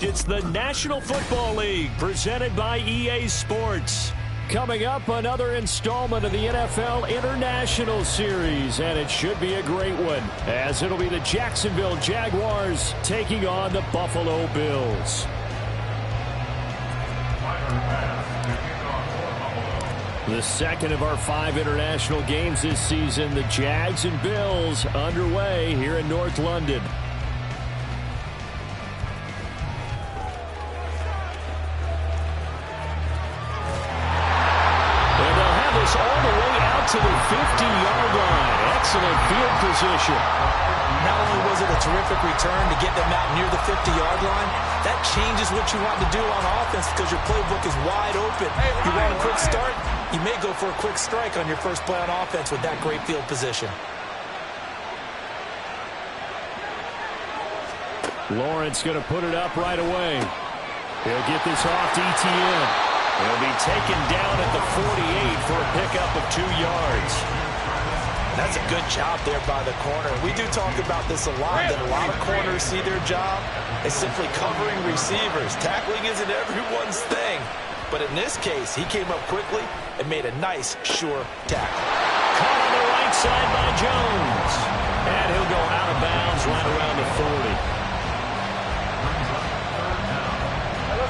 It's the National Football League presented by EA Sports. Coming up, another installment of the NFL International Series, and it should be a great one, as it'll be the Jacksonville Jaguars taking on the Buffalo Bills. The second of our 5 international games this season, the Jags and Bills underway here in North London. All the way out to the 50-yard line. Excellent field position. Not only was it a terrific return to get them out near the 50-yard line, that changes what you want to do on offense because your playbook is wide open. You want a quick start? You may go for a quick strike on your first play on offense with that great field position. Lawrence going to put it up right away. He'll get this off to ETN. He'll be taken down at the 48 for a pickup of 2 yards. That's a good job there by the corner. We do talk about this a lot, that a lot of corners see their job as simply covering receivers. Tackling isn't everyone's thing. But in this case, he came up quickly and made a nice, sure tackle. Caught on the right side by Jones. And he'll go out of bounds right around the 40.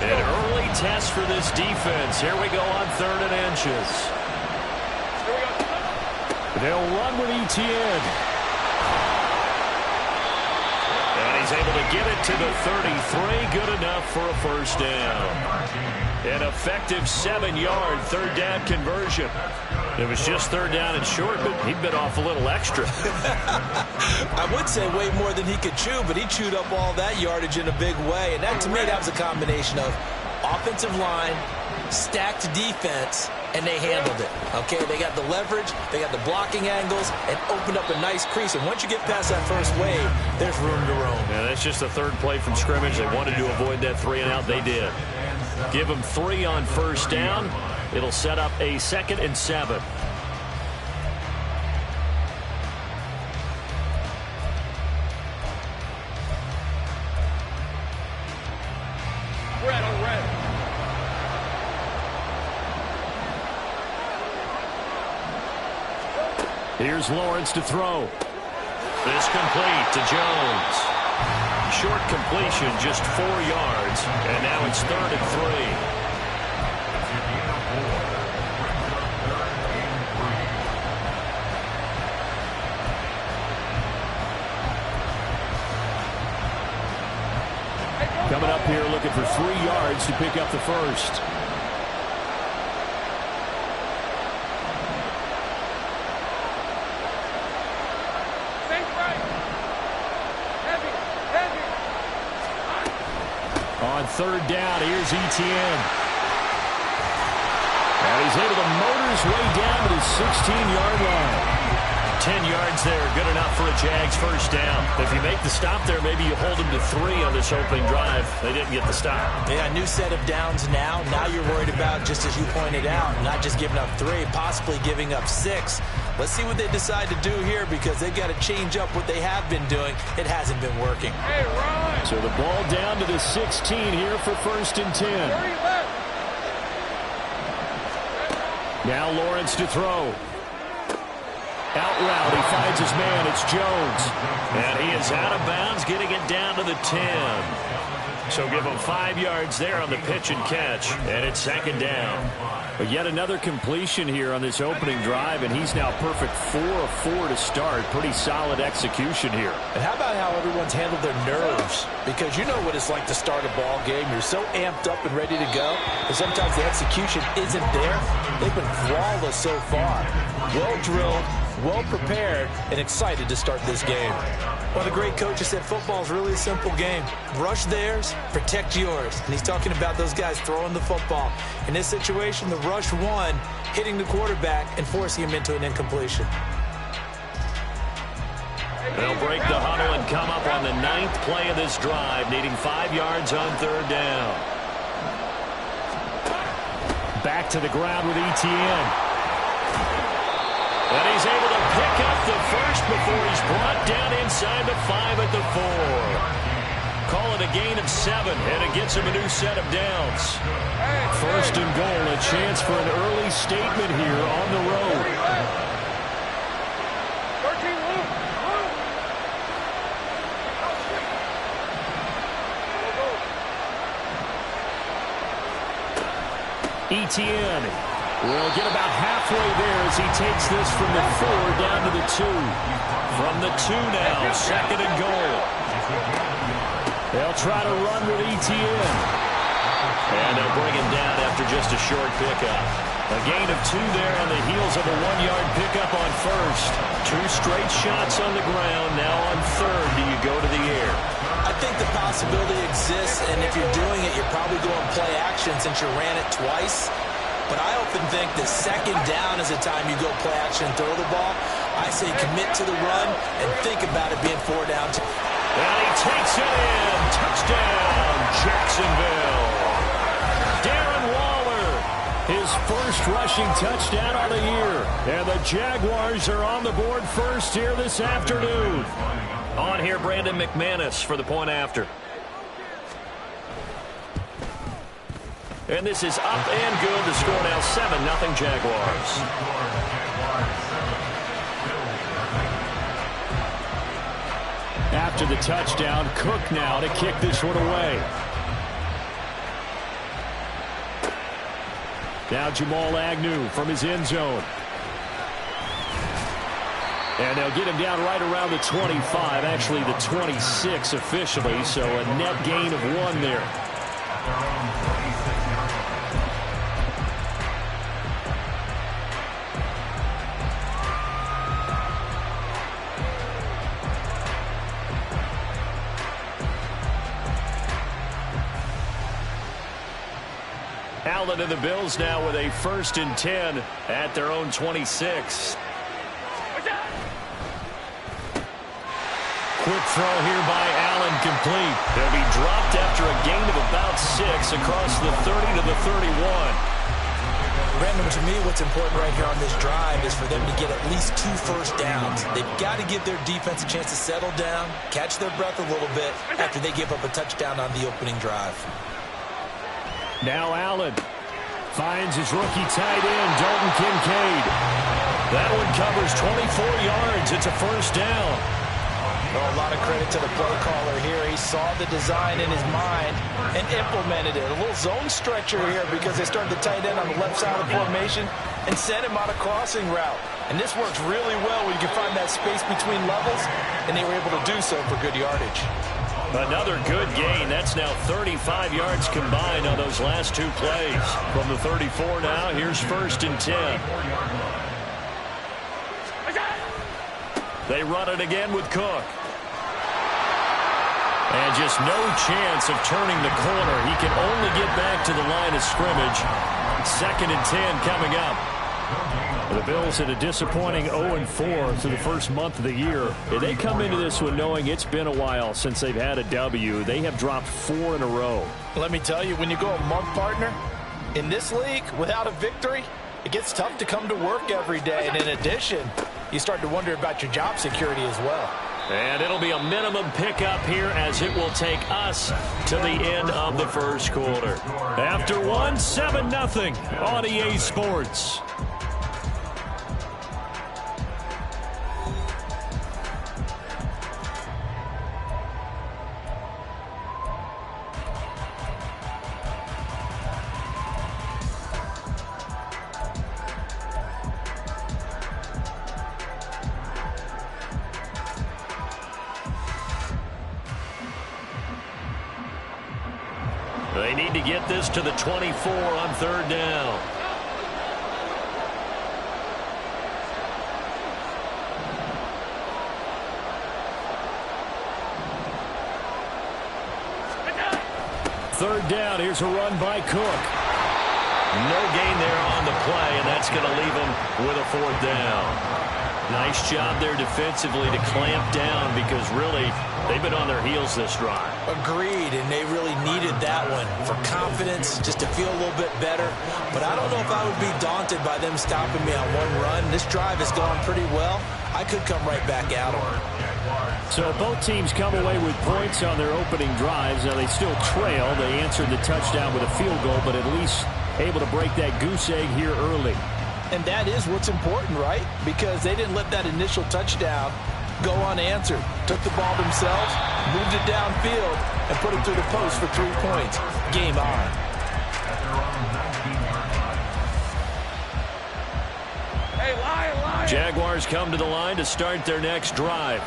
An early test for this defense. Here we go on 3rd and inches. They'll run with ETN. And he's able to get it to the 33. Good enough for a first down. An effective 7-yard 3rd down conversion. It was just 3rd down and short, but he bit off a little extra. I would say way more than he could chew, but he chewed up all that yardage in a big way. And that, to me, that was a combination of offensive line, stacked defense, and they handled it. Okay, they got the leverage, they got the blocking angles, and opened up a nice crease. And once you get past that first wave, there's room to roam. Yeah, that's just the 3rd play from scrimmage. They wanted to avoid that 3 and out. They did. Give them 3 on first down. It'll set up a 2nd and 7. Here's Lawrence to throw. This complete to Jones. Short completion, just 4 yards. And now it's 3rd and 3. Coming up here looking for 3 yards to pick up the first. On 3rd down, here's ETN. And he's able to motor his way down to the 16-yard line. 10 yards there, good enough for a Jags first down. If you make the stop there, maybe you hold them to 3 on this opening drive. They didn't get the stop. Yeah, new set of downs now. Now you're worried about, just as you pointed out, not just giving up 3, possibly giving up 6. Let's see what they decide to do here because they've got to change up what they have been doing. It hasn't been working. Hey, Ron. So the ball down to the 16 here for 1st and 10. Now Lawrence to throw. Out route, he finds his man. It's Jones. And he is out of bounds, getting it down to the 10. So give him 5 yards there on the pitch and catch. And it's 2nd down. But yet another completion here on this opening drive, and he's now perfect 4 of 4 to start. Pretty solid execution here. And how about how everyone's handled their nerves? Because you know what it's like to start a ball game. You're so amped up and ready to go, and sometimes the execution isn't there. They've been flawless so far. Well drilled, well prepared, and excited to start this game. One of the great coaches said football is really a simple game. Rush theirs, protect yours. And he's talking about those guys throwing the football. In this situation, the rush one, hitting the quarterback and forcing him into an incompletion. They'll break the huddle and come up on the 9th play of this drive, needing 5 yards on 3rd down. Back to the ground with Etienne. And he's able to pick up the first before he's brought down inside the 5 at the 4. Call it a gain of 7, and it gets him a new set of downs. 1st and goal, a chance for an early statement here on the road. Etienne will get about halfway there as he takes this from the 4 down to the 2. From the 2 now, 2nd and goal. They'll try to run with Etienne. And they'll bring him down after just a short pickup. A gain of 2 there on the heels of a 1-yard pickup on 1st. 2 straight shots on the ground. Now on 3rd, do you go to the air? I think the possibility exists, and if you're doing it, you're probably going play action since you ran it twice. But I often think that 2nd down is the time you go play action and throw the ball. I say commit to the run and think about it being 4 down. And he takes it in. Touchdown, Jacksonville. Darren Waller, his first rushing touchdown of the year. And the Jaguars are on the board first here this afternoon. On here, Brandon McManus for the point after. And this is up and good. The score now 7-0 Jaguars. After the touchdown, Cook now to kick this one away. Now Jamal Agnew from his end zone. And they'll get him down right around the 25, actually the 26 officially, so a net gain of 1 there. Allen and the Bills now with a 1st and 10 at their own 26. Quick throw here by Allen, complete. He'll be dropped after a gain of about 6 across the 30 to the 31. Brandon, to me, what's important right here on this drive is for them to get at least 2 first downs. They've got to give their defense a chance to settle down, catch their breath a little bit after they give up a touchdown on the opening drive. Now Allen finds his rookie tight end, Dalton Kincaid. That one covers 24 yards. It's a 1st down. Well, a lot of credit to the play caller here. He saw the design in his mind and implemented it. A little zone stretcher here because they started the tight end on the left side of the formation and sent him on a crossing route. And this works really well when you can find that space between levels, and they were able to do so for good yardage. Another good gain. That's now 35 yards combined on those last 2 plays. From the 34 now, here's 1st and 10. They run it again with Cook. And just no chance of turning the corner. He can only get back to the line of scrimmage. 2nd and 10 coming up. The Bills had a disappointing 0-4 through the first month of the year. They come into this one knowing it's been a while since they've had a W. They have dropped 4 in a row. Let me tell you, when you go a month, partner, in this league, without a victory, it gets tough to come to work every day. And in addition, you start to wonder about your job security as well. And it'll be a minimum pickup here as it will take us to the end of the first quarter. After 1, 7-0 on EA Sports. They need to get this to the 24 on 3rd down. Third down, here's a run by Cook. No gain there on the play, and that's going to leave him with a 4th down. Nice job there defensively to clamp down because really they've been on their heels this drive. Agreed, and they really needed that one for confidence, just to feel a little bit better. But I don't know if I would be daunted by them stopping me on one run. This drive has gone pretty well. I could come right back at them. So both teams come away with points on their opening drives. Now they still trail. They answered the touchdown with a field goal, but at least able to break that goose egg here early. And that is what's important, right? Because they didn't let that initial touchdown go unanswered. Took the ball themselves, moved it downfield, and put it through the post for 3 points. Game on. Jaguars come to the line to start their next drive.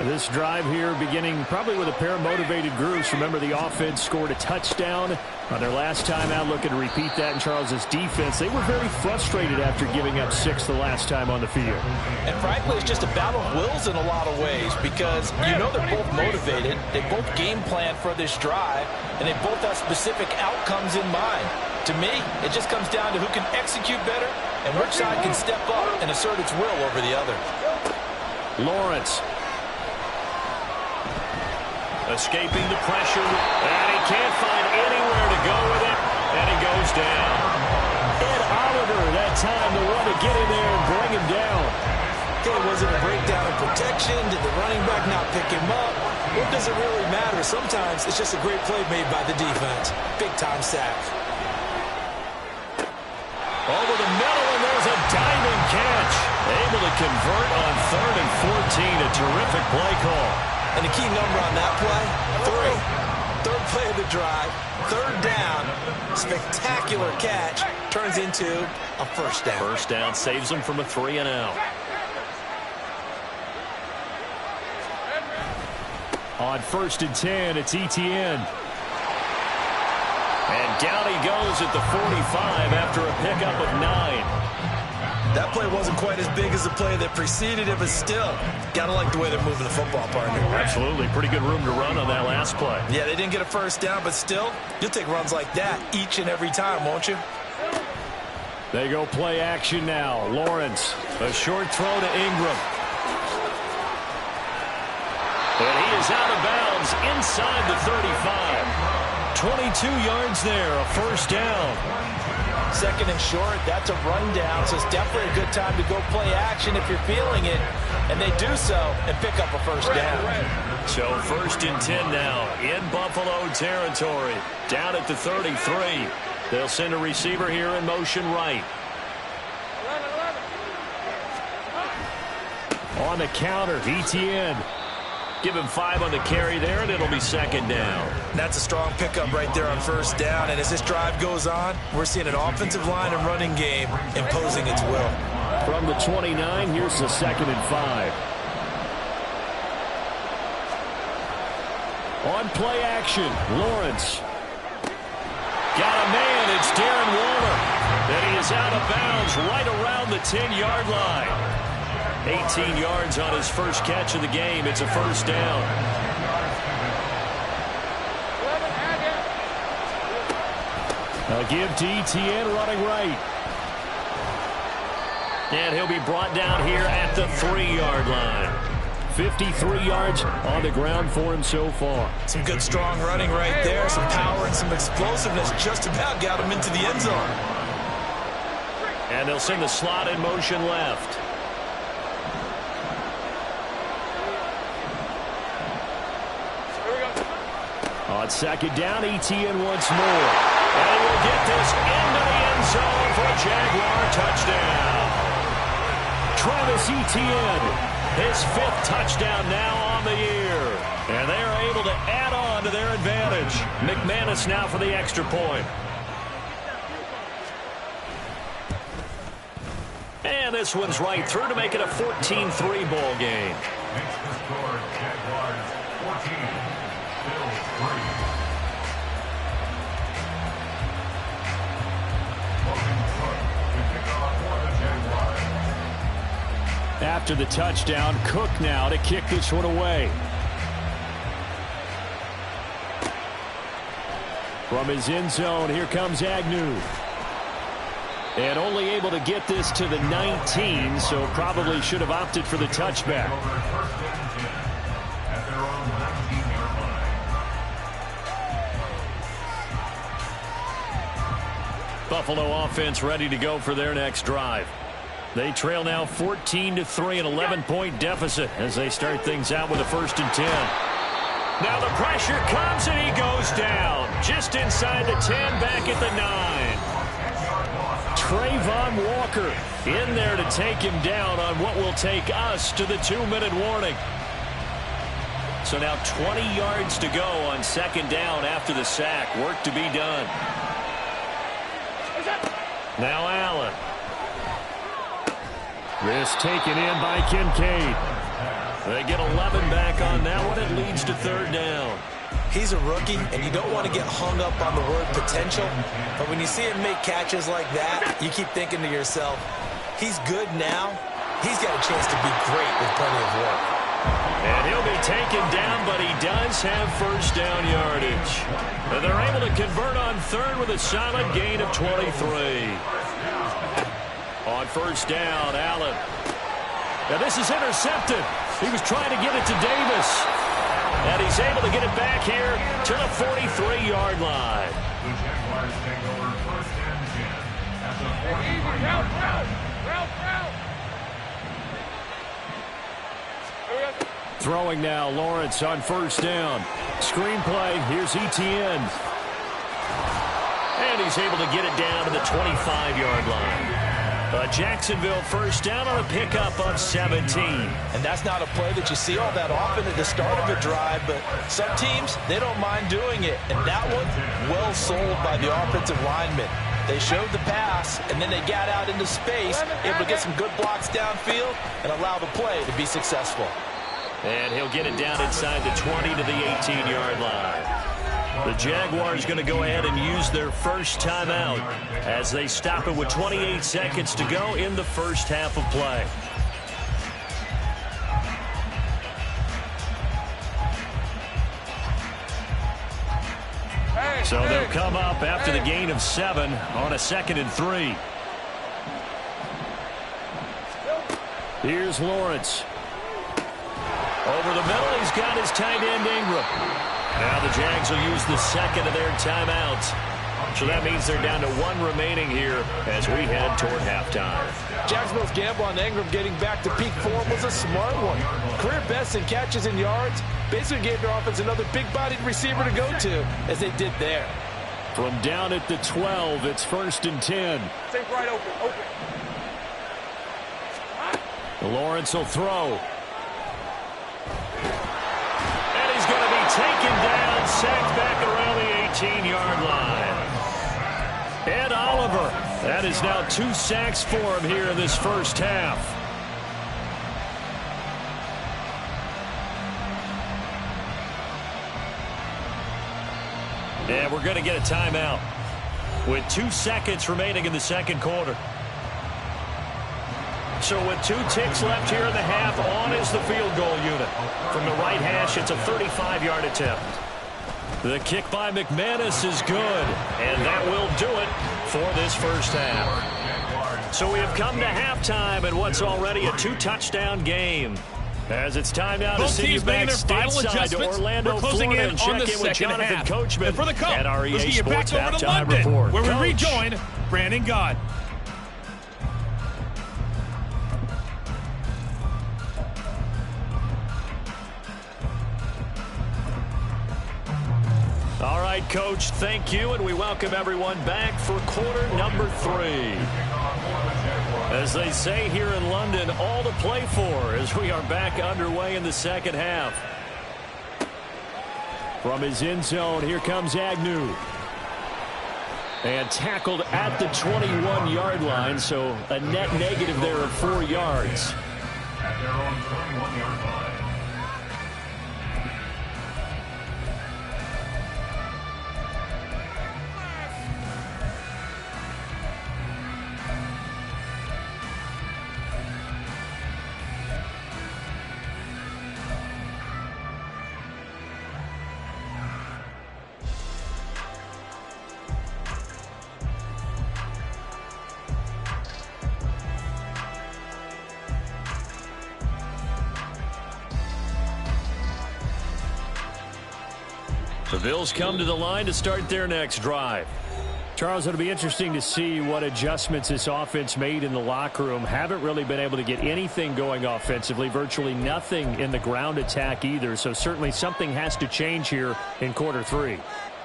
This drive here beginning probably with a pair of motivated groups. Remember, the offense scored a touchdown on their last time out, looking to repeat that in Charles's defense. They were very frustrated after giving up 6 the last time on the field. And frankly, it's just a battle of wills in a lot of ways because you know they're both motivated. They both game plan for this drive, and they both have specific outcomes in mind. To me, it just comes down to who can execute better and which side can step up and assert its will over the other. Lawrence. Escaping the pressure, and he can't find anywhere to go with it, and he goes down. Ed Oliver, that time to run to get in there and bring him down. Okay, was it a breakdown in protection? Did the running back not pick him up? What does it really matter? Sometimes it's just a great play made by the defense. Big-time sack. Over the middle, and there's a diving catch. Able to convert on 3rd and 14. A terrific play call. And the key number on that play, 3. Third play of the drive, 3rd down, spectacular catch, turns into a 1st down. 1st down saves them from a 3-and-out. On 1st and 10, it's Etienne. And down he goes at the 45 after a pickup of 9. That play wasn't quite as big as the play that preceded it, but still, gotta like the way they're moving the football, partner. Absolutely. Pretty good room to run on that last play. Yeah, they didn't get a 1st down, but still, you'll take runs like that each and every time, won't you? They go play action now. Lawrence. A short throw to Ingram. And he is out of bounds inside the 35. 22 yards there, a 1st down. 2nd and short, that's a rundown, so it's definitely a good time to go play action if you're feeling it. And they do so and pick up a 1st down. So 1st and 10 now in Buffalo territory. Down at the 33. They'll send a receiver here in motion right. On the counter, Etienne. Give him 5 on the carry there, and it'll be 2nd down. That's a strong pickup right there on 1st down. And as this drive goes on, we're seeing an offensive line and running game imposing its will. From the 29, here's the 2nd and 5. On play action, Lawrence. Got a man, it's Darren Waller. And he is out of bounds right around the 10-yard line. 18 yards on his first catch of the game. It's a 1st down. A give to Etienne running right. And he'll be brought down here at the 3-yard line. 53 yards on the ground for him so far. Some good strong running right there. Some power and some explosiveness just about got him into the end zone. And they'll send the slot in motion left. On 2nd down, Etienne once more. And he will get this into the end zone for a Jaguar touchdown. Travis Etienne, his 5th touchdown now on the year. And they are able to add on to their advantage. McManus now for the extra point. And this one's right through to make it a 14-3 ball game. After the touchdown, Cook now to kick this one away. From his end zone, here comes Agnew. And only able to get this to the 19, so probably should have opted for the touchback. Buffalo offense ready to go for their next drive. They trail now 14-3, an 11-point deficit as they start things out with a 1st and 10. Now the pressure comes and he goes down just inside the 10, back at the 9. Trayvon Walker in there to take him down on what will take us to the 2-minute warning. So now 20 yards to go on 2nd down after the sack. Work to be done. Now Allen. This taken in by Kincaid. They get 11 back on that one. It leads to 3rd down. He's a rookie, and you don't want to get hung up on the word potential. But when you see him make catches like that, you keep thinking to yourself, he's good now. He's got a chance to be great with plenty of work. And he'll be taken down, but he does have 1st down yardage. And they're able to convert on 3rd with a solid gain of 23. On 1st down, Allen. Now this is intercepted. He was trying to get it to Davis. And he's able to get it back here to the 43-yard line. Throwing now, Lawrence on 1st down. Screenplay, here's Etienne. And he's able to get it down to the 25-yard line. Jacksonville 1st down on a pickup of 17. And that's not a play that you see all that often at the start of a drive, but some teams, they don't mind doing it. And that one, well sold by the offensive lineman. They showed the pass, and then they got out into space, able to get some good blocks downfield and allow the play to be successful. And he'll get it down inside the 20 to the 18-yard line. The Jaguars going to go ahead and use their 1st timeout as they stop it with 28 seconds to go in the 1st half of play. So they'll come up after the gain of 7 on a 2nd and 3. Here's Lawrence. Over the middle, he's got his tight end Ingram. Now the Jags will use the 2nd of their timeouts. So that means they're down to 1 remaining here as we head toward halftime. Jacksonville's gamble on Ingram getting back to peak form was a smart one. Career best in catches and yards. Basically gave their offense another big-bodied receiver to go to, as they did there. From down at the 12, it's 1st and 10. Stay right open. Lawrence will throw. Taken down, sacked back around the 18-yard line. Ed Oliver, that is now 2 sacks for him here in this 1st half. And we're going to get a timeout with 2 seconds remaining in the 2nd quarter. So with 2 ticks left here in the half, on is the field goal unit. From the right hash, it's a 35-yard attempt. The kick by McManus is good, and that will do it for this 1st half. So we have come to halftime in what's already a 2-touchdown game. As it's time now to see you back stateside to Orlando, Florida, and check in with Jonathan Coachman for the Colts, at our EA let's get you back Sports over to Halftime London, Report. where we Coach. rejoin Brandon Gaud. All right, Coach, thank you, and we welcome everyone back for quarter number 3. As they say here in London, all to play for as we are back underway in the 2nd half. From his end zone, here comes Agnew. And tackled at the 21-yard line, so a net negative there of 4 yards. At their own 21-yard line. The Bills come to the line to start their next drive. Charles, it'll be interesting to see what adjustments this offense made in the locker room. Haven't really been able to get anything going offensively, virtually nothing in the ground attack either. So certainly something has to change here in quarter three.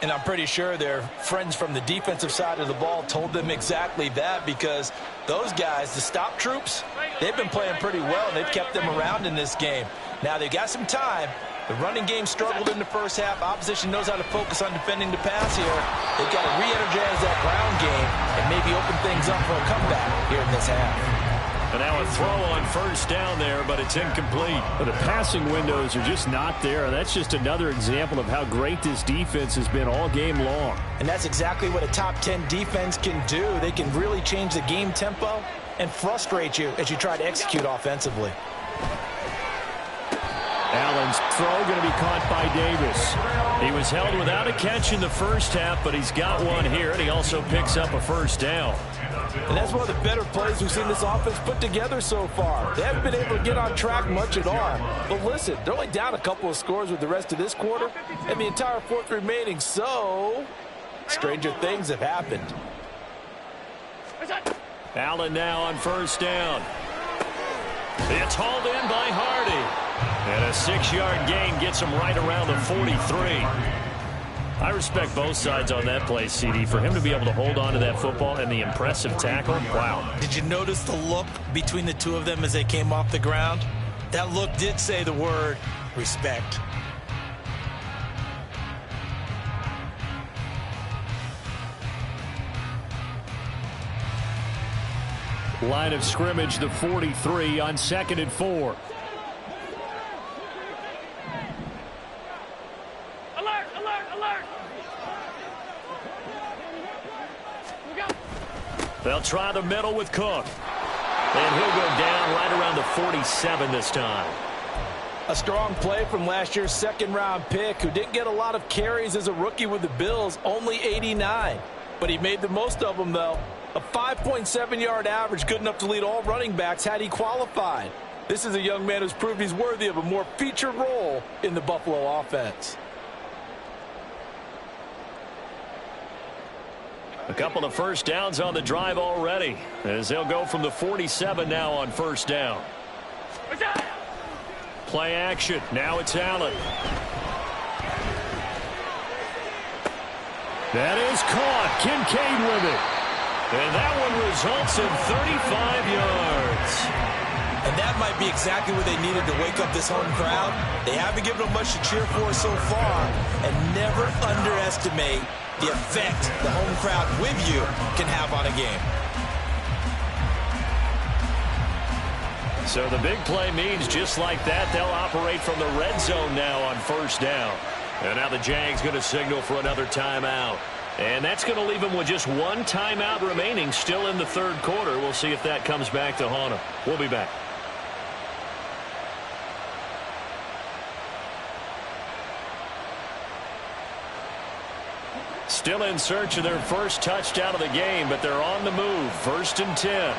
And I'm pretty sure their friends from the defensive side of the ball told them exactly that, because those guys, the stop troops, they've been playing pretty well. They've kept them around in this game. Now they've got some time. The running game struggled in the first half. Opposition knows how to focus on defending the pass here. They've got to re-energize that ground game and maybe open things up for a comeback here in this half. And now a throw on first down there, but it's incomplete. But the passing windows are just not there. That's just another example of how great this defense has been all game long. And that's exactly what a top 10 defense can do. They can really change the game tempo and frustrate you as you try to execute offensively. Allen's throw going to be caught by Davis. He was held without a catch in the first half, but he's got one here, and he also picks up a first down. And that's one of the better plays we've seen this offense put together so far. They haven't been able to get on track much at all. But listen, they're only down a couple of scores with the rest of this quarter and the entire fourth remaining. So, stranger things have happened. Allen now on first down. It's hauled in by Hardy. And a 6-yard gain gets him right around the 43. I respect both sides on that play, CD. For him to be able to hold on to that football and the impressive tackle, wow. Did you notice the look between the two of them as they came off the ground? That look did say the word respect. Line of scrimmage, the 43 on 2nd and 4. Alert, alert, alert. They'll try the middle with Cook. And he'll go down right around the 47 this time. A strong play from last year's second-round pick, who didn't get a lot of carries as a rookie with the Bills, only 89. But he made the most of them, though. A 5.7-yard average, good enough to lead all running backs had he qualified. This is a young man who's proved he's worthy of a more featured role in the Buffalo offense. A couple of first downs on the drive already, as they'll go from the 47 now on first down. Play action. Now it's Allen. That is caught. Kincaid with it. And that one results in 35 yards. And that might be exactly what they needed to wake up this home crowd. They haven't given them much to cheer for so far. And never underestimate the effect the home crowd with you can have on a game. So the big play means just like that, they'll operate from the red zone now on first down. And now the Jags going to signal for another timeout. And that's going to leave them with just one timeout remaining still in the third quarter. We'll see if that comes back to haunt them. We'll be back. Still in search of their first touchdown of the game, but they're on the move. 1st and 10.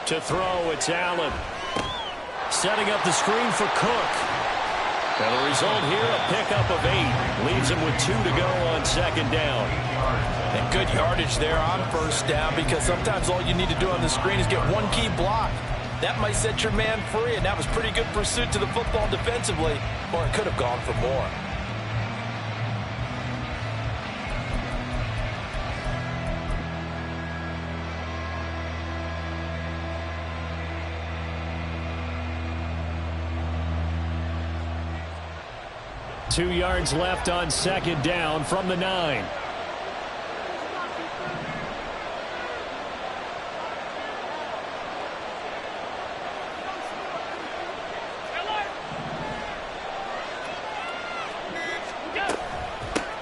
To throw, it's Allen. Setting up the screen for Cook. And the result here, a pickup of 8. Leaves him with 2 to go on 2nd down. And good yardage there on first down, because sometimes all you need to do on the screen is get one key block. That might set your man free, and that was pretty good pursuit to the football defensively, or it could have gone for more. Two yards left on 2nd down from the 9.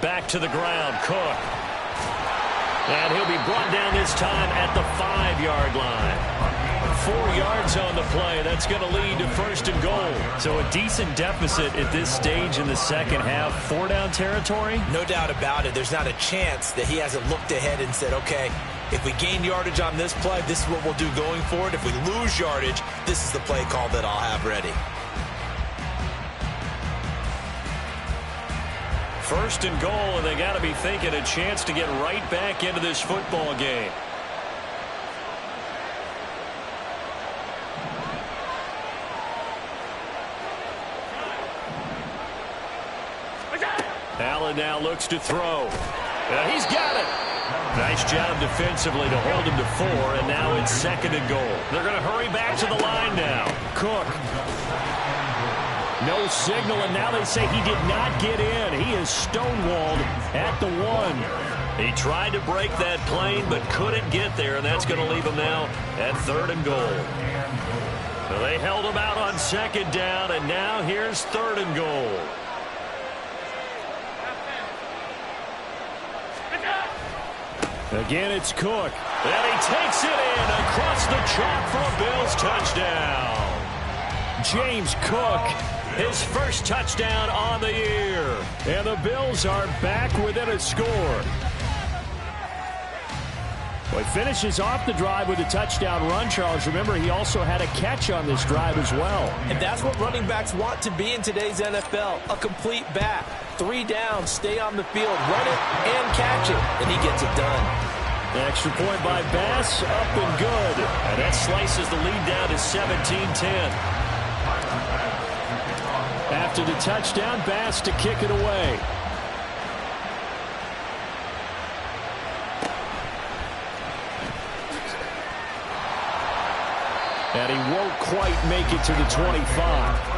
Back to the ground, Cook. And he'll be brought down this time at the 5-yard line. 4 yards on the play. That's going to lead to 1st and goal. So a decent deficit at this stage in the second half. 4-down territory? No doubt about it. There's not a chance that he hasn't looked ahead and said, okay, If we gain yardage on this play, this is what we'll do going forward. If we lose yardage, this is the play call that I'll have ready. First and goal, and they got to be thinking a chance to get right back into this football game. Allen now looks to throw. He's got it. Nice job defensively to hold him to 4, and now it's second and goal. They're going to hurry back to the line now. Cook. No signal, and now they say he did not get in. He is stonewalled at the 1. He tried to break that plane but couldn't get there, and that's going to leave him now at third and goal. So they held him out on second down, and now here's third and goal. Again, it's Cook. And he takes it in across the chalk for a Bills touchdown. James Cook, his first touchdown on the year. And the Bills are back within a score. Well, he finishes off the drive with a touchdown run, Charles. Remember, he also had a catch on this drive as well. And that's what running backs want to be in today's NFL, a complete back. 3 downs, stay on the field, run it, and catch it. And he gets it done. The extra point by Bass, up and good. And that slices the lead down to 17-10. After the touchdown, Bass to kick it away. And he won't quite make it to the 25.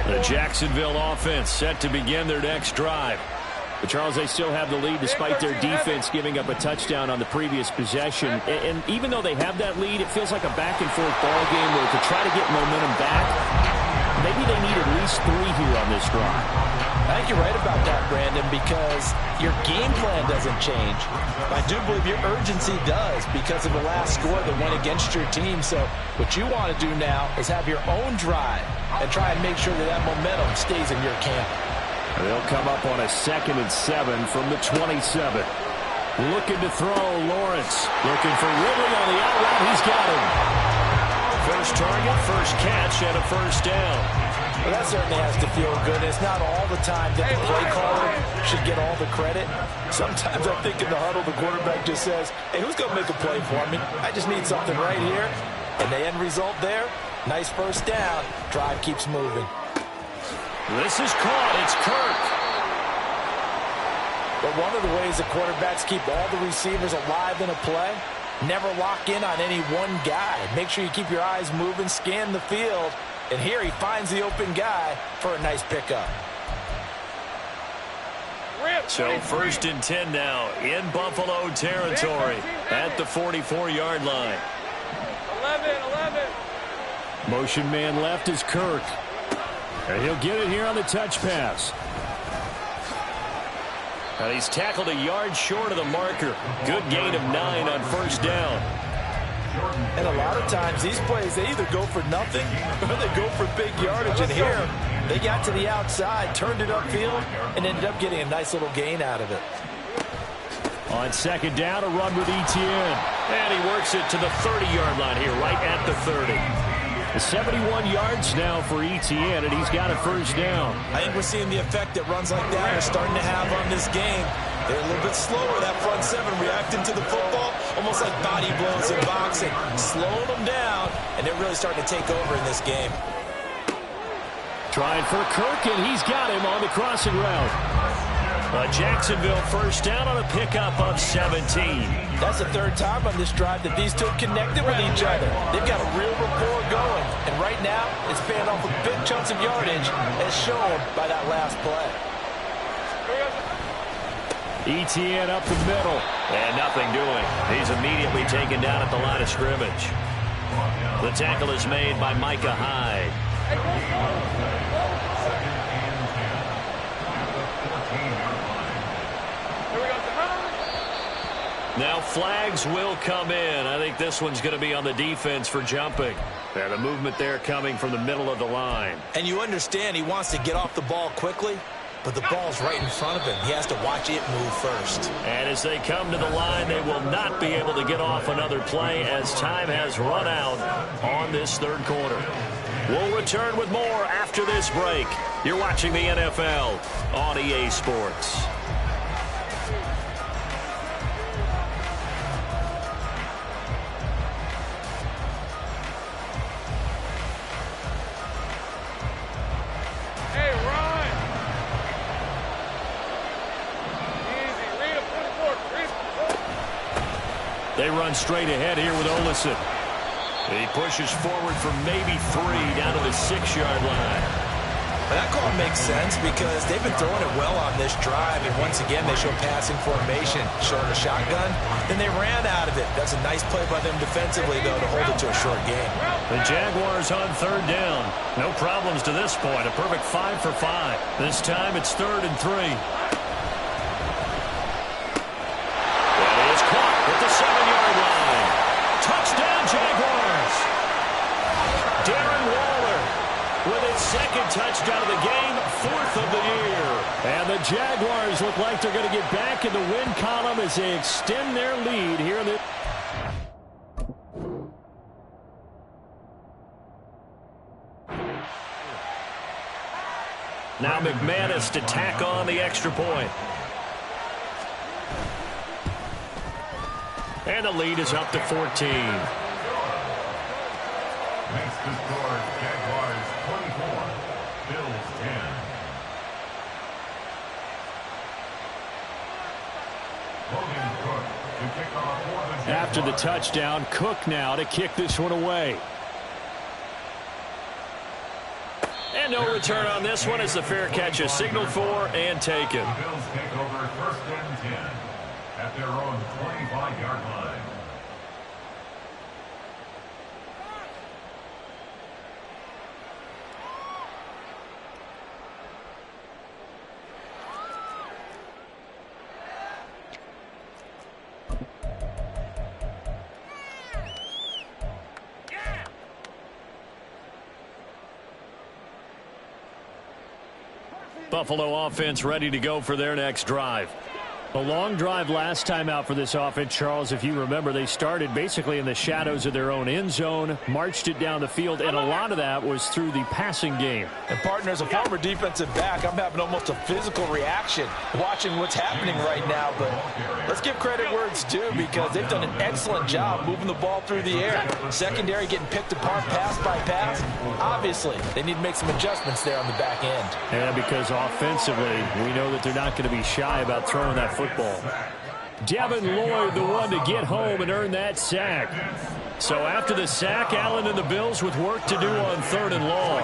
The Jacksonville offense set to begin their next drive. But Charles, they still have the lead despite their defense giving up a touchdown on the previous possession. And even though they have that lead, it feels like a back-and-forth ball game where to try to get momentum back, maybe they need at least 3 here on this drive. I think you're right about that, Brandon, because your game plan doesn't change. I do believe your urgency does because of the last score that went against your team. So what you want to do now is have your own drive and try and make sure that that momentum stays in your camp. They'll come up on a 2nd and 7 from the 27. Looking to throw, Lawrence. Looking for Ridley on the out route. He's got him. First target, first catch, and a first down. Well, that certainly has to feel good. It's not all the time that the play caller should get all the credit. Sometimes I think in the huddle, the quarterback just says, hey, who's going to make a play for me? I just need something right here. And the end result there, nice first down. Drive keeps moving. This is caught. It's Kirk. But one of the ways the quarterbacks keep all the receivers alive in a play, never lock in on any one guy. Make sure you keep your eyes moving, scan the field. And here he finds the open guy for a nice pickup. So first and 10 now in Buffalo territory at the 44-yard line. 11. Motion man left is Kirk. And he'll get it here on the touch pass. And he's tackled a yard short of the marker. Good gain of 9 on first down. And a lot of times these plays, they either go for nothing or they go for big yardage. And here, they got to the outside, turned it upfield, and ended up getting a nice little gain out of it. On second down, a run with Etienne. And he works it to the 30-yard line here, right at the 30. 71 yards now for Etienne, and he's got a first down. I think we're seeing the effect that runs like that are starting to have on this game. They're a little bit slower, that front 7, reacting to the football, almost like body blows in boxing, slowing them down, and they're really starting to take over in this game. Trying for Kirk, and he's got him on the crossing route. Jacksonville first down on a pickup of 17. That's the 3rd time on this drive that these two connected with each other. They've got a real rapport going, and right now it's paying off with big chunks of yardage as shown by that last play. Etienne up the middle, and nothing doing. He's immediately taken down at the line of scrimmage. The tackle is made by Micah Hyde. Now flags will come in. I think this one's going to be on the defense for jumping. Yeah, the movement there coming from the middle of the line. And you understand he wants to get off the ball quickly, but the ball's right in front of him. He has to watch it move first. And as they come to the line, they will not be able to get off another play as time has run out on this third quarter. We'll return with more after this break. You're watching the NFL on EA Sports. They run straight ahead here with Olesen. He pushes forward for maybe 3 down to the 6-yard line. But that call makes sense because they've been throwing it well on this drive, and once again they show passing formation, showing a shotgun. Then they ran out of it. That's a nice play by them defensively, though, to hold it to a short game. The Jaguars on third down. No problems to this point. A perfect 5 for 5. This time it's 3rd and 3. At the 7-yard line. Touchdown, Jaguars. Darren Waller with his 2nd touchdown of the game, 4th of the year. And the Jaguars look like they're going to get back in the win column as they extend their lead here in the... Now McManus to tack on the extra point. And the lead is up to 14. Makes the score Jaguars 24, Bills 10. Logan Cook to kick off for the Jaguars. After the touchdown, Cook now to kick this one away. And no return on this one as the fair catch is signaled for and taken. The Bills take over 1st and 10 at their own 25-yard line. Buffalo offense ready to go for their next drive. A long drive last time out for this offense, Charles. If you remember, they started basically in the shadows of their own end zone, marched it down the field, and a lot of that was through the passing game. And, partner, as a former defensive back, I'm having almost a physical reaction watching what's happening right now. But let's give credit where it's due because they've done an excellent job moving the ball through the air. Secondary getting picked apart pass by pass. Obviously, they need to make some adjustments there on the back end. And because offensively, we know that they're not going to be shy about throwing that football. Devin Lloyd, the one to get home and earn that sack. So after the sack, Allen and the Bills with work to do on 3rd and long.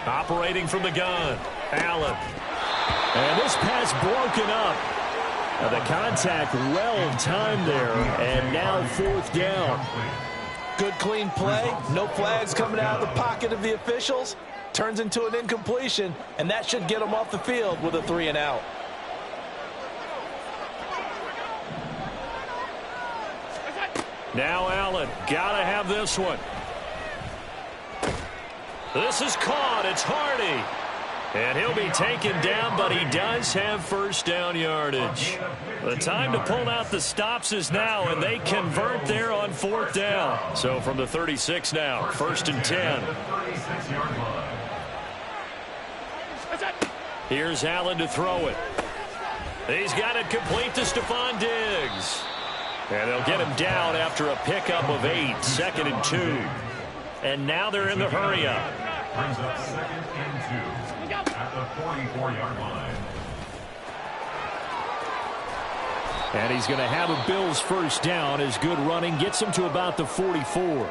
Operating from the gun, Allen. And this pass broken up. Now the contact well timed there, and now 4th down. Good clean play, no flags coming out of the pocket of the officials. Turns into an incompletion, and that should get them off the field with a 3 and out. Now Allen, gotta have this one. This is caught, it's Hardy. And he'll be taken down, but he does have 1st down yardage. The time to pull out the stops is now, and they convert there on 4th down. So from the 36 now, 1st and 10. Here's Allen to throw it. He's got it complete to Stephon Diggs. And they'll get him down after a pickup of 8, 2nd and 2. And now they're in the hurry-up. Brings up 2nd and 2 at the 44-yard line. And he's going to have a Bills 1st down as good running gets him to about the 44.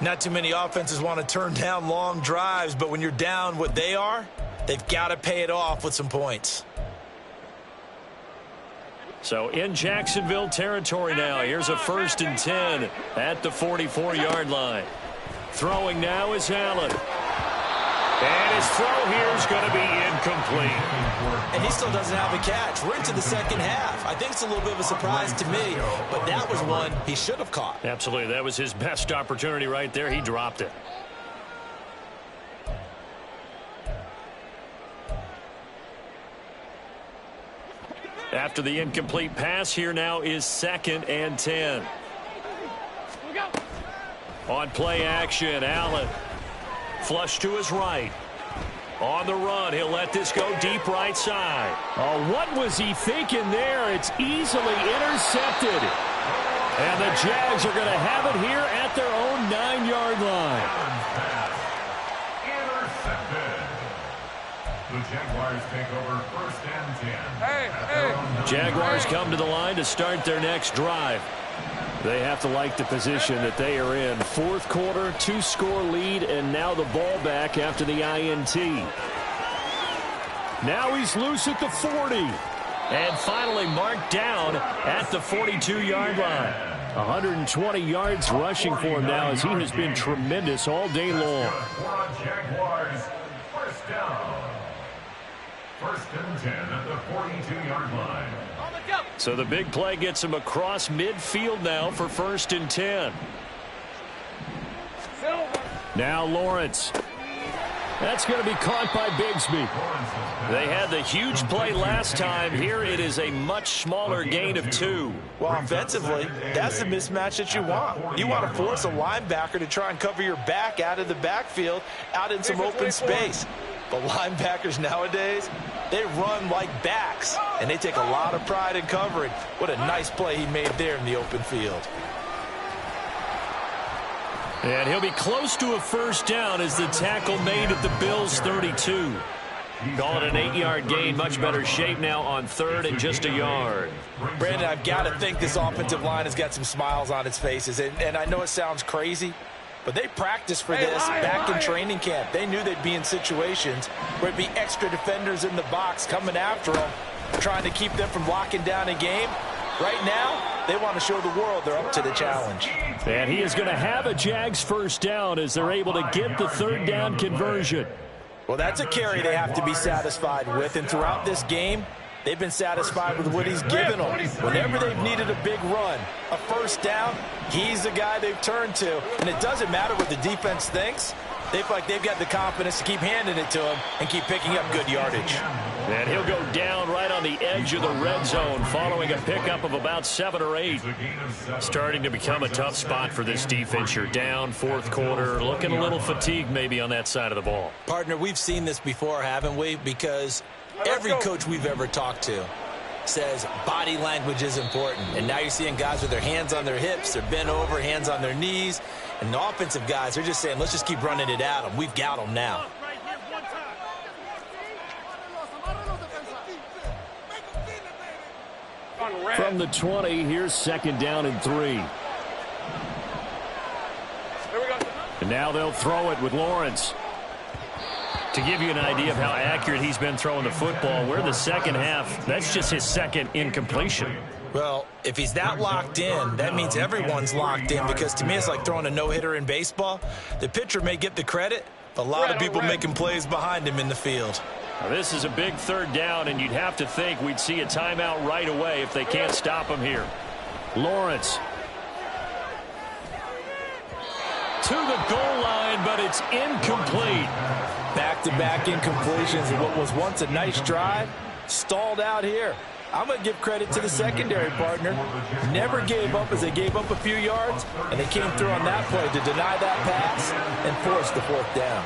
Not too many offenses want to turn down long drives, but when you're down what they are, they've got to pay it off with some points. So in Jacksonville territory now. Here's a 1st and 10 at the 44-yard line. Throwing now is Allen. And his throw here is going to be incomplete. And he still doesn't have a catch. We're into the second half. I think it's a little bit of a surprise to me, but that was one he should have caught. Absolutely. That was his best opportunity right there. He dropped it. After the incomplete pass, here now is 2nd and 10. On play action, Allen. Flush to his right. On the run, he'll let this go deep right side. Oh, what was he thinking there? It's easily intercepted. And the Jags are going to have it here at their own 9-yard line. Intercepted. The Jaguars take over 1st and 10. Jaguars come to the line to start their next drive. They have to like the position that they are in. 4th quarter, 2-score lead, and now the ball back after the INT. Now he's loose at the 40. And finally marked down at the 42-yard line. 120 yards rushing for him now as he has been tremendous all day long. Jaguars, 1st down. 1st and 10 at the 42-yard line. So the big play gets him across midfield now for 1st and 10. Now Lawrence. That's going to be caught by Bigsby. They had the huge play last time. Here it is a much smaller gain of 2. Well, offensively, that's the mismatch that you want. You want to force a linebacker to try and cover your back out of the backfield, out in some open space. But linebackers nowadays, they run like backs, and they take a lot of pride in covering. What a nice play he made there in the open field. And he'll be close to a 1st down as the tackle made at the Bills' 32. Call it an 8-yard gain. Much better shape now on 3rd and just a yard. Brandon, I've got to think this offensive line has got some smiles on its faces. And I know it sounds crazy, but they practiced for this back in training camp. They knew they'd be in situations where it'd be extra defenders in the box coming after them, trying to keep them from locking down a game. Right now, they want to show the world they're up to the challenge. And he is going to have a Jags 1st down as they're able to get the 3rd down conversion. Well, that's a carry they have to be satisfied with. And throughout this game, they've been satisfied with what he's given them. Whenever they've needed a big run, a 1st down, he's the guy they've turned to. And it doesn't matter what the defense thinks. They feel like they've got the confidence to keep handing it to him and keep picking up good yardage. And he'll go down right on the edge of the red zone following a pickup of about 7 or 8. Starting to become a tough spot for this defense. You're down 4th quarter, looking a little fatigued maybe on that side of the ball. Partner, we've seen this before, haven't we? Because every coach we've ever talked to says body language is important. And now you're seeing guys with their hands on their hips, they're bent over, hands on their knees. And the offensive guys, they're just saying, let's just keep running it at them. We've got them now. From the 20, here's 2nd down and 3. And now they'll throw it with Lawrence. To give you an idea of how accurate he's been throwing the football, we're in the second half. That's just his 2nd incompletion. Well, if he's that locked in, that means everyone's locked in, because to me it's like throwing a no-hitter in baseball. The pitcher may get the credit, but a lot of people making plays behind him in the field. Now, this is a big 3rd down, and you'd have to think we'd see a timeout right away if they can't stop him here. Lawrence. To the goal line, but it's incomplete. Back-to-back incompletions of what was once a nice drive, stalled out here. I'm going to give credit to the secondary partner. Never gave up as they gave up a few yards, and they came through on that play to deny that pass and force the 4th down.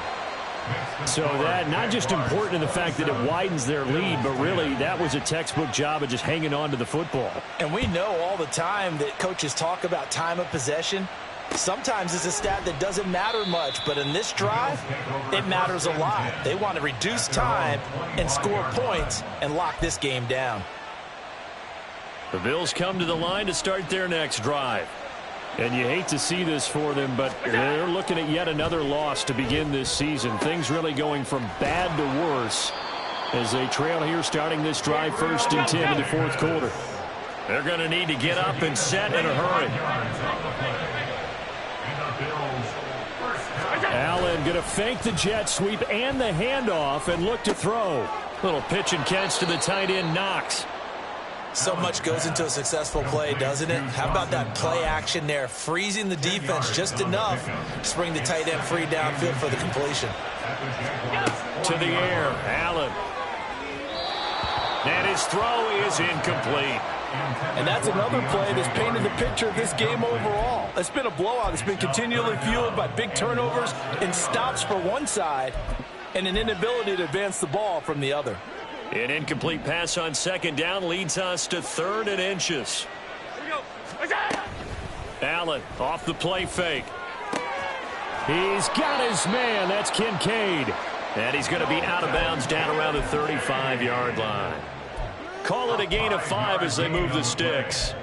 So that not just important in the fact that it widens their lead, but really that was a textbook job of just hanging on to the football. And we know all the time that coaches talk about time of possession. Sometimes it's a stat that doesn't matter much, but in this drive, it matters a lot. They want to reduce time and score points and lock this game down. The Bills come to the line to start their next drive. And you hate to see this for them, but they're looking at yet another loss to begin this season. Things really going from bad to worse as they trail here starting this drive 1st and 10 in the 4th quarter. They're going to need to get up and set in a hurry. Allen going to fake the jet sweep and the handoff and look to throw. Little pitch and catch to the tight end, Knox. So much goes into a successful play, doesn't it? How about that play action there, freezing the defense just enough to bring the tight end free downfield for the completion. To the air, Allen. And his throw is incomplete. And that's another play that's painted the picture of this game overall. It's been a blowout. It's been continually fueled by big turnovers and stops for one side and an inability to advance the ball from the other. An incomplete pass on second down leads us to 3rd and inches. Allen off the play fake. He's got his man. That's Kincaid. And he's going to be out of bounds down around the 35-yard line. Call it a gain of 5 as they move the sticks.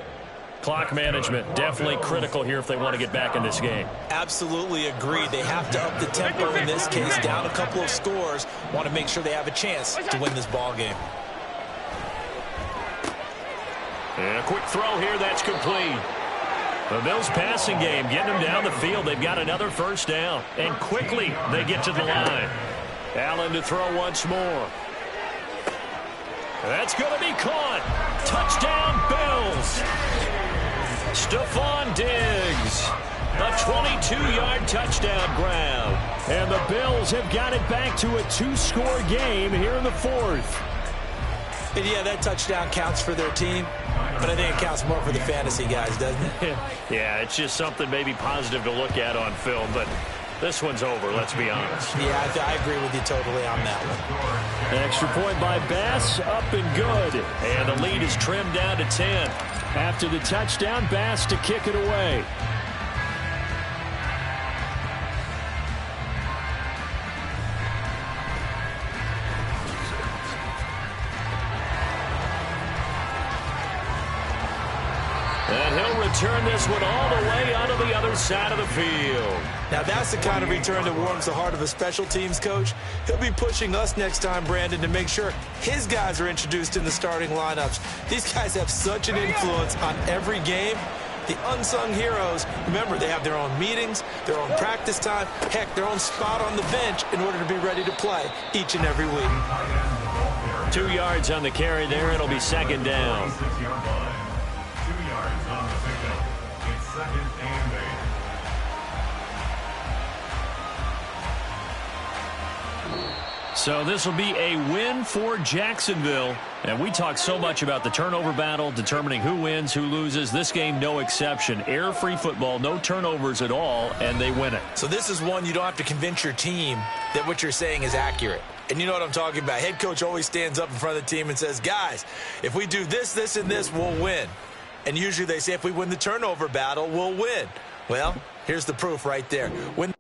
Clock management definitely critical here if they want to get back in this game. Absolutely agree. They have to up the tempo in this case, down a couple of scores. Want to make sure they have a chance to win this ball game. And a quick throw here, that's complete. The Bills passing game, getting them down the field. They've got another first down. And quickly they get to the line. Allen to throw once more. That's going to be caught. Touchdown, Bills. Stephon Diggs. A 22-yard touchdown grab. And the Bills have got it back to a 2-score game here in the 4th. And yeah, that touchdown counts for their team, but I think it counts more for the fantasy guys, doesn't it? Yeah, it's just something maybe positive to look at on film, but this one's over, let's be honest. Yeah, I agree with you totally on that one. An extra point by Bass, up and good. And the lead is trimmed down to 10. After the touchdown, Bass to kick it away. And he'll return this one all the way onto the other side of the field. Now that's the kind of return that warms the heart of a special teams coach. He'll be pushing us next time, Brandon, to make sure his guys are introduced in the starting lineups. These guys have such an influence on every game. The unsung heroes, remember, they have their own meetings, their own practice time, heck, their own spot on the bench in order to be ready to play each and every week. 2 yards on the carry there. It'll be second down. 2 yards on the pickup. It's 2nd and 8. So this will be a win for Jacksonville. And we talked so much about the turnover battle, determining who wins, who loses. This game, no exception. Error-free football, no turnovers at all, and they win it. So this is one you don't have to convince your team that what you're saying is accurate. And you know what I'm talking about. Head coach always stands up in front of the team and says, guys, if we do this, this, and this, we'll win. And usually they say if we win the turnover battle, we'll win. Well, here's the proof right there. When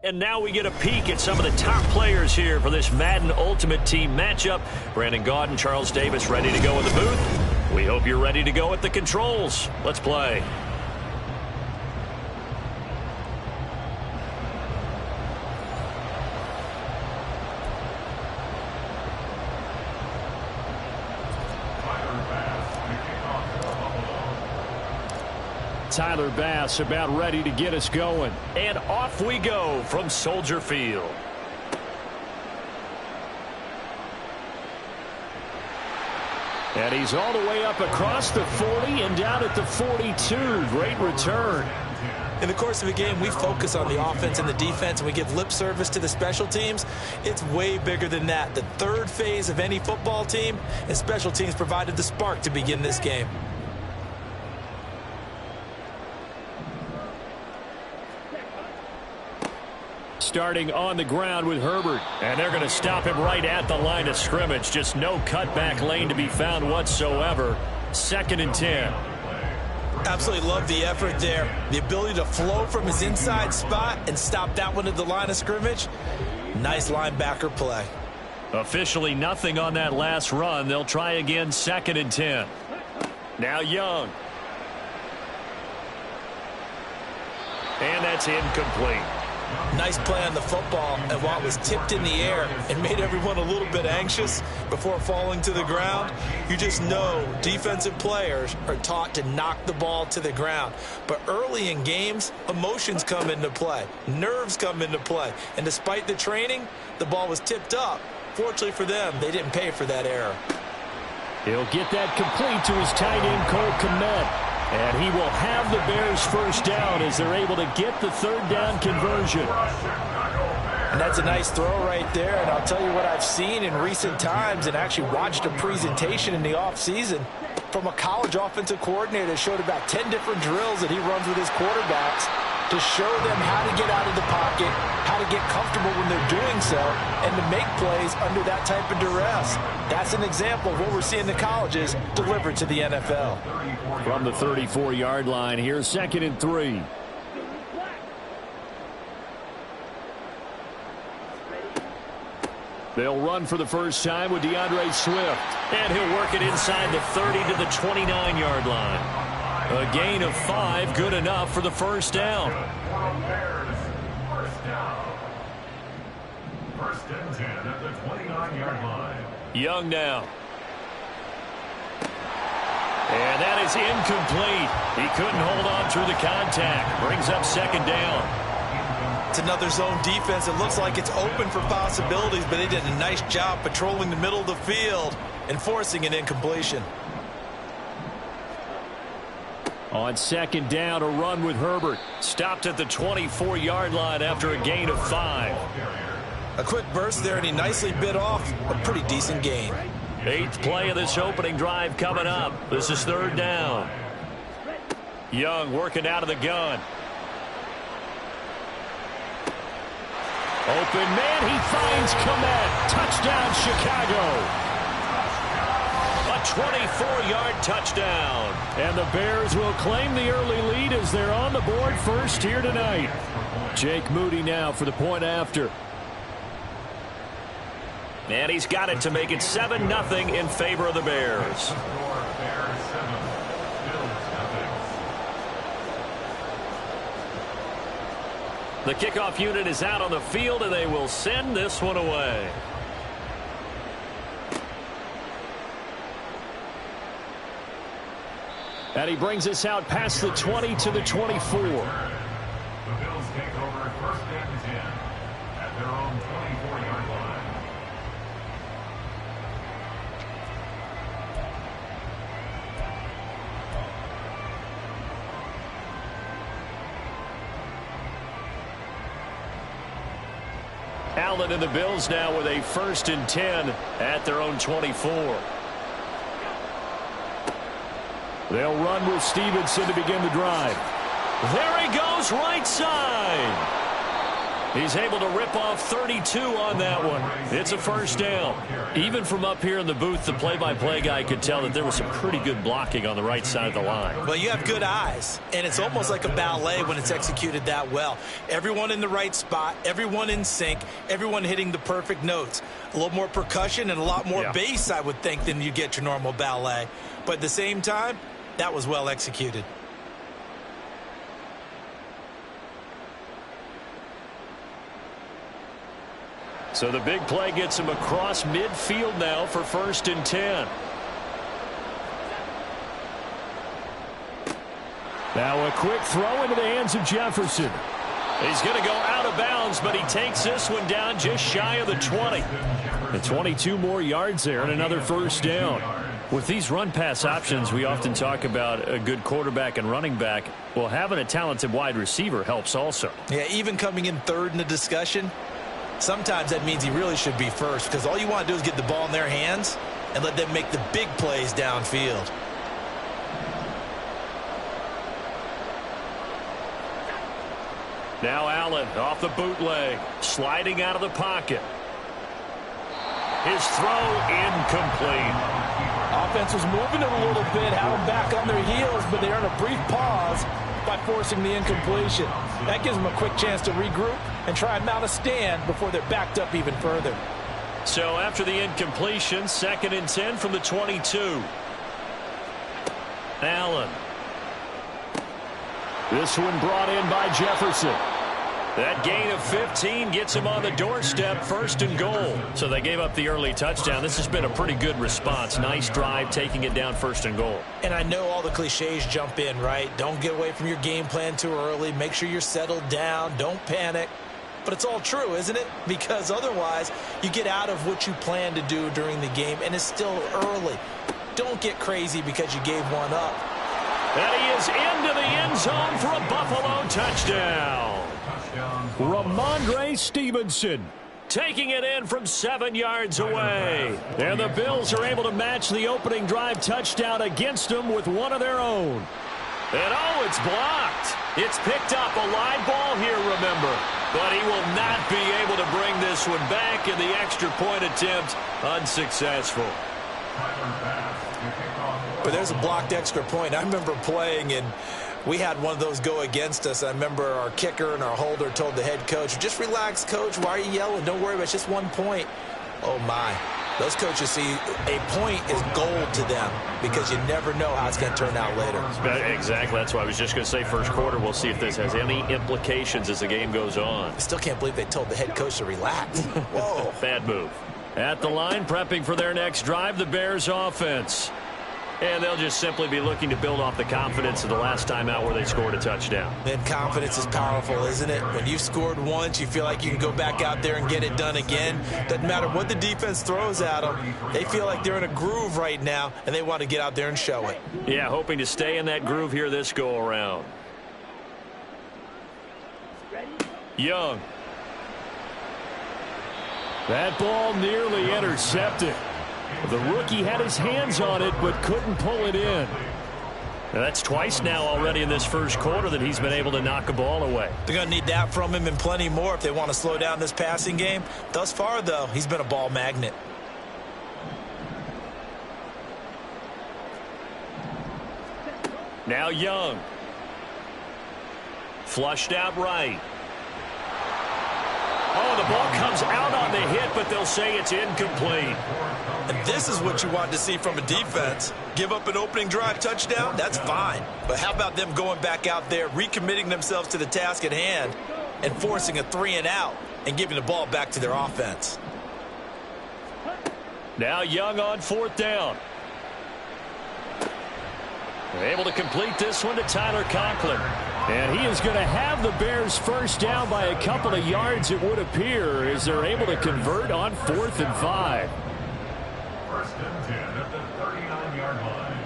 And now we get a peek at some of the top players here for this Madden Ultimate Team matchup. Brandon Gaudin and Charles Davis ready to go in the booth. We hope you're ready to go at the controls. Let's play. Tyler Bass about ready to get us going. And off we go from Soldier Field. And he's all the way up across the 40 and down at the 42. Great return. In the course of a game, we focus on the offense and the defense, and we give lip service to the special teams. It's way bigger than that. The third phase of any football team, and special teams provided the spark to begin this game. Starting on the ground with Herbert. And they're going to stop him right at the line of scrimmage. Just no cutback lane to be found whatsoever. 2nd and 10. Absolutely love the effort there. The ability to flow from his inside spot and stop that one at the line of scrimmage. Nice linebacker play. Officially nothing on that last run. They'll try again 2nd and 10. Now Young. And that's incomplete. Nice play on the football, and while it was tipped in the air and made everyone a little bit anxious before falling to the ground, you just know defensive players are taught to knock the ball to the ground. But early in games, emotions come into play. Nerves come into play. And despite the training, the ball was tipped up. Fortunately for them, they didn't pay for that error. He'll get that complete to his tight end, Cole Kmet. And he will have the Bears first down as they're able to get the 3rd down conversion. And that's a nice throw right there. And I'll tell you what I've seen in recent times and actually watched a presentation in the offseason from a college offensive coordinator that showed about 10 different drills that he runs with his quarterbacks to show them how to get out of the pocket, how to get comfortable when they're doing so, and to make plays under that type of duress. That's an example of what we're seeing the colleges deliver to the NFL. From the 34-yard line, here's 2nd and 3. They'll run for the first time with DeAndre Swift. And he'll work it inside the 30 to the 29-yard line. A gain of 5, good enough for the first down. First and 10 at the 29-yard line. Young now. And that is incomplete. He couldn't hold on through the contact. Brings up 2nd down. It's another zone defense. It looks like it's open for possibilities, but they did a nice job patrolling the middle of the field and forcing an incompletion. On 2nd down, a run with Herbert. Stopped at the 24-yard line after a gain of 5. A quick burst there, and he nicely bit off a pretty decent gain. 8th play of this opening drive coming up. This is 3rd down. Young working out of the gun. Open man, he finds Kmet. Touchdown, Chicago. A 24-yard touchdown. And the Bears will claim the early lead as they're on the board first here tonight. Jake Moody now for the point after. And he's got it to make it 7-0 in favor of the Bears. The kickoff unit is out on the field, and they will send this one away. And he brings us out past the 20 to the 24. The Bills take over 1st and 10 at their own 24-yard line. Allen and the Bills now with a 1st and 10 at their own 24. They'll run with Stevenson to begin the drive. There he goes, right side. He's able to rip off 32 on that one. It's a first down. Even from up here in the booth, the play-by-play guy could tell that there was some pretty good blocking on the right side of the line. Well, you have good eyes, and it's almost like a ballet when it's executed that well. Everyone in the right spot, everyone in sync, everyone hitting the perfect notes. A little more percussion and a lot more bass, I would think, than you get your normal ballet. But at the same time, that was well executed. So the big play gets him across midfield now for 1st and 10. Now a quick throw into the hands of Jefferson. He's going to go out of bounds, but he takes this one down just shy of the 20. And 22 more yards there and another first down. With these run-pass options, we often talk about a good quarterback and running back. Well, having a talented wide receiver helps also. Yeah, even coming in third in the discussion, sometimes that means he really should be first, because all you want to do is get the ball in their hands and let them make the big plays downfield. Now Allen off the bootleg, sliding out of the pocket. His throw incomplete. Offense was moving it a little bit, had them back on their heels, but they earned a brief pause by forcing the incompletion. That gives them a quick chance to regroup and try and mount a stand before they're backed up even further. So after the incompletion, 2nd and 10 from the 22. Allen. This one brought in by Jefferson. That gain of 15 gets him on the doorstep, 1st and goal. So they gave up the early touchdown. This has been a pretty good response. Nice drive, taking it down 1st and goal. And I know all the cliches jump in, right? Don't get away from your game plan too early. Make sure you're settled down. Don't panic. But it's all true, isn't it? Because otherwise, you get out of what you plan to do during the game, and it's still early. Don't get crazy because you gave one up. And he is into the end zone for a Buffalo touchdown. Ramondre Stevenson taking it in from 7 yards away. And the Bills are able to match the opening drive touchdown against them with one of their own. And oh, it's blocked. It's picked up, a live ball here, remember. But he will not be able to bring this one back, and the extra point attempt unsuccessful. But there's a blocked extra point. I remember playing, and we had one of those go against us. I remember our kicker and our holder told the head coach, just relax, coach. Why are you yelling? Don't worry about it. It's just 1 point. Oh, my. Those coaches see a point is gold to them because you never know how it's going to turn out later. Exactly. That's why I was just going to say first quarter. We'll see if this has any implications as the game goes on. I still can't believe they told the head coach to relax. Whoa. Bad move. At the line, prepping for their next drive, the Bears offense. And they'll just simply be looking to build off the confidence of the last time out where they scored a touchdown. And confidence is powerful, isn't it? When you've scored once, you feel like you can go back out there and get it done again. Doesn't matter what the defense throws at them. They feel like they're in a groove right now, and they want to get out there and show it. Yeah, hoping to stay in that groove here this go-around. Young. That ball nearly intercepted. The rookie had his hands on it but couldn't pull it in. Now that's twice now already in this first quarter that he's been able to knock a ball away. They're going to need that from him and plenty more if they want to slow down this passing game. Thus far, though, he's been a ball magnet. Now Young. Flushed out right. Oh, the ball comes out on the hit, but they'll say it's incomplete. And this is what you want to see from a defense. Give up an opening drive touchdown, that's fine. But how about them going back out there, recommitting themselves to the task at hand, and forcing a 3-and-out and giving the ball back to their offense? Now Young on 4th down. They're able to complete this one to Tyler Conklin. And he is going to have the Bears first down by a couple of yards, it would appear, as they're able to convert on 4th and 5. 1st and 10 at the 39-yard line.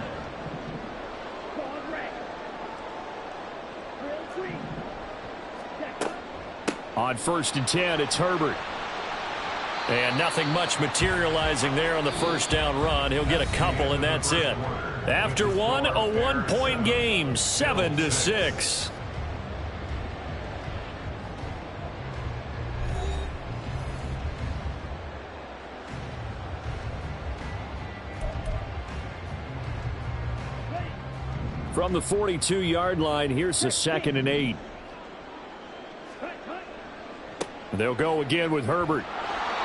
On 1st and 10, it's Herbert. And nothing much materializing there on the first down run. He'll get a couple, and that's it. After one, a 1-point game, 7-6. From the 42-yard line, here's the 2nd and 8. They'll go again with Herbert.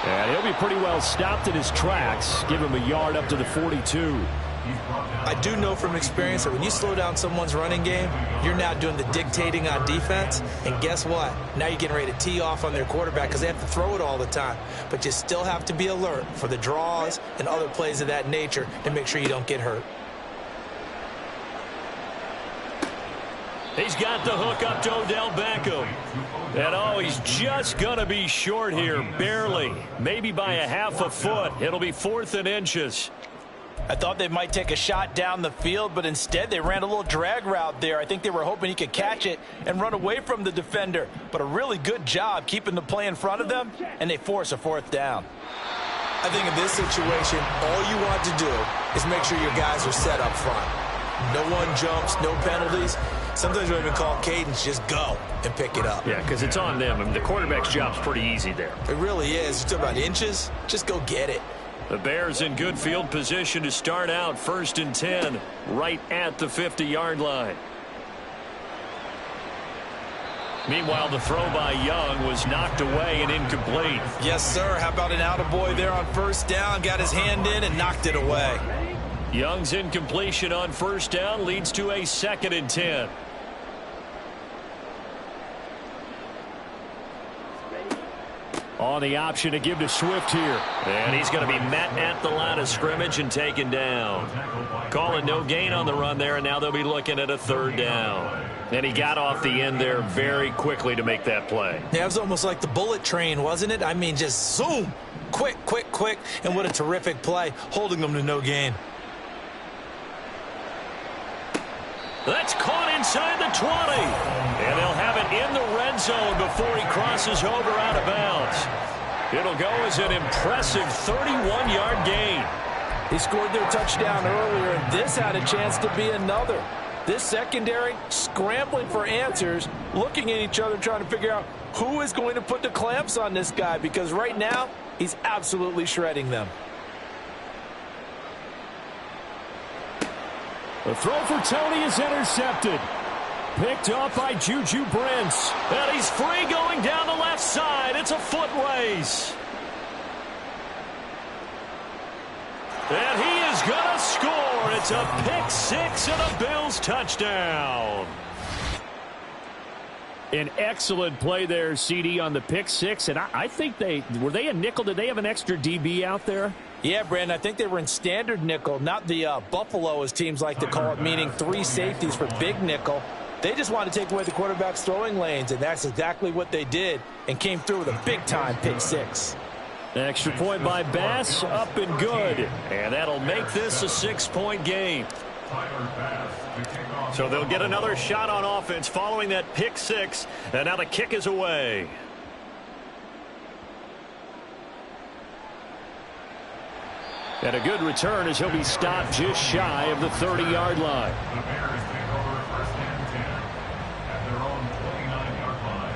And he'll be pretty well stopped in his tracks. Give him a yard up to the 42. I do know from experience that when you slow down someone's running game, you're now doing the dictating on defense. And guess what? Now you're getting ready to tee off on their quarterback because they have to throw it all the time. But you still have to be alert for the draws and other plays of that nature to make sure you don't get hurt. He's got the hook up to Odell Beckham. And, oh, he's just going to be short here, barely. Maybe by a half a foot. It'll be 4th and inches. I thought they might take a shot down the field, but instead they ran a little drag route there. I think they were hoping he could catch it and run away from the defender. But a really good job keeping the play in front of them, and they force a 4th down. I think in this situation, all you want to do is make sure your guys are set up front. No one jumps, no penalties. Sometimes we even call cadence, just go and pick it up. Yeah, because it's on them. I mean, the quarterback's job's pretty easy there. It really is. You talk about inches, just go get it. The Bears in good field position to start out 1st and 10 right at the 50-yard line. Meanwhile, the throw by Young was knocked away and incomplete. Yes, sir. How about an attaboy there on 1st down? Got his hand in and knocked it away. Young's incompletion on 1st down leads to a 2nd and 10. On the option to give to Swift here. And he's going to be met at the line of scrimmage and taken down. Calling no gain on the run there, and now they'll be looking at a 3rd down. And he got off the end there very quickly to make that play. Yeah, it was almost like the bullet train, wasn't it? I mean, just zoom. Quick, quick, quick. And what a terrific play, holding them to no gain. That's caught inside the 20. And they'll have it in the red zone before he crosses over out of bounds. It'll go as an impressive 31-yard gain. He scored their touchdown earlier, and this had a chance to be another. This secondary scrambling for answers, looking at each other, trying to figure out who is going to put the clamps on this guy, because right now he's absolutely shredding them. The throw for Tony is intercepted. Picked off by Juju Brents. And he's free going down the left side. It's a foot race. And he is going to score. It's a pick 6 and a Bills touchdown. An excellent play there, CD, on the pick 6. And I think were they a nickel? Did they have an extra DB out there? Yeah, Brandon, I think they were in standard nickel, not the Buffalo, as teams like to call it, meaning 3 safeties for big nickel. They just want to take away the quarterback's throwing lanes, and that's exactly what they did, and came through with a big-time pick 6. Extra point by Bass, up and good. And that'll make this a 6-point game. So they'll get another shot on offense following that pick 6, and now the kick is away. And a good return as he'll be stopped just shy of the 30-yard line. The Bears take over 1st and 10 at their own 29-yard line.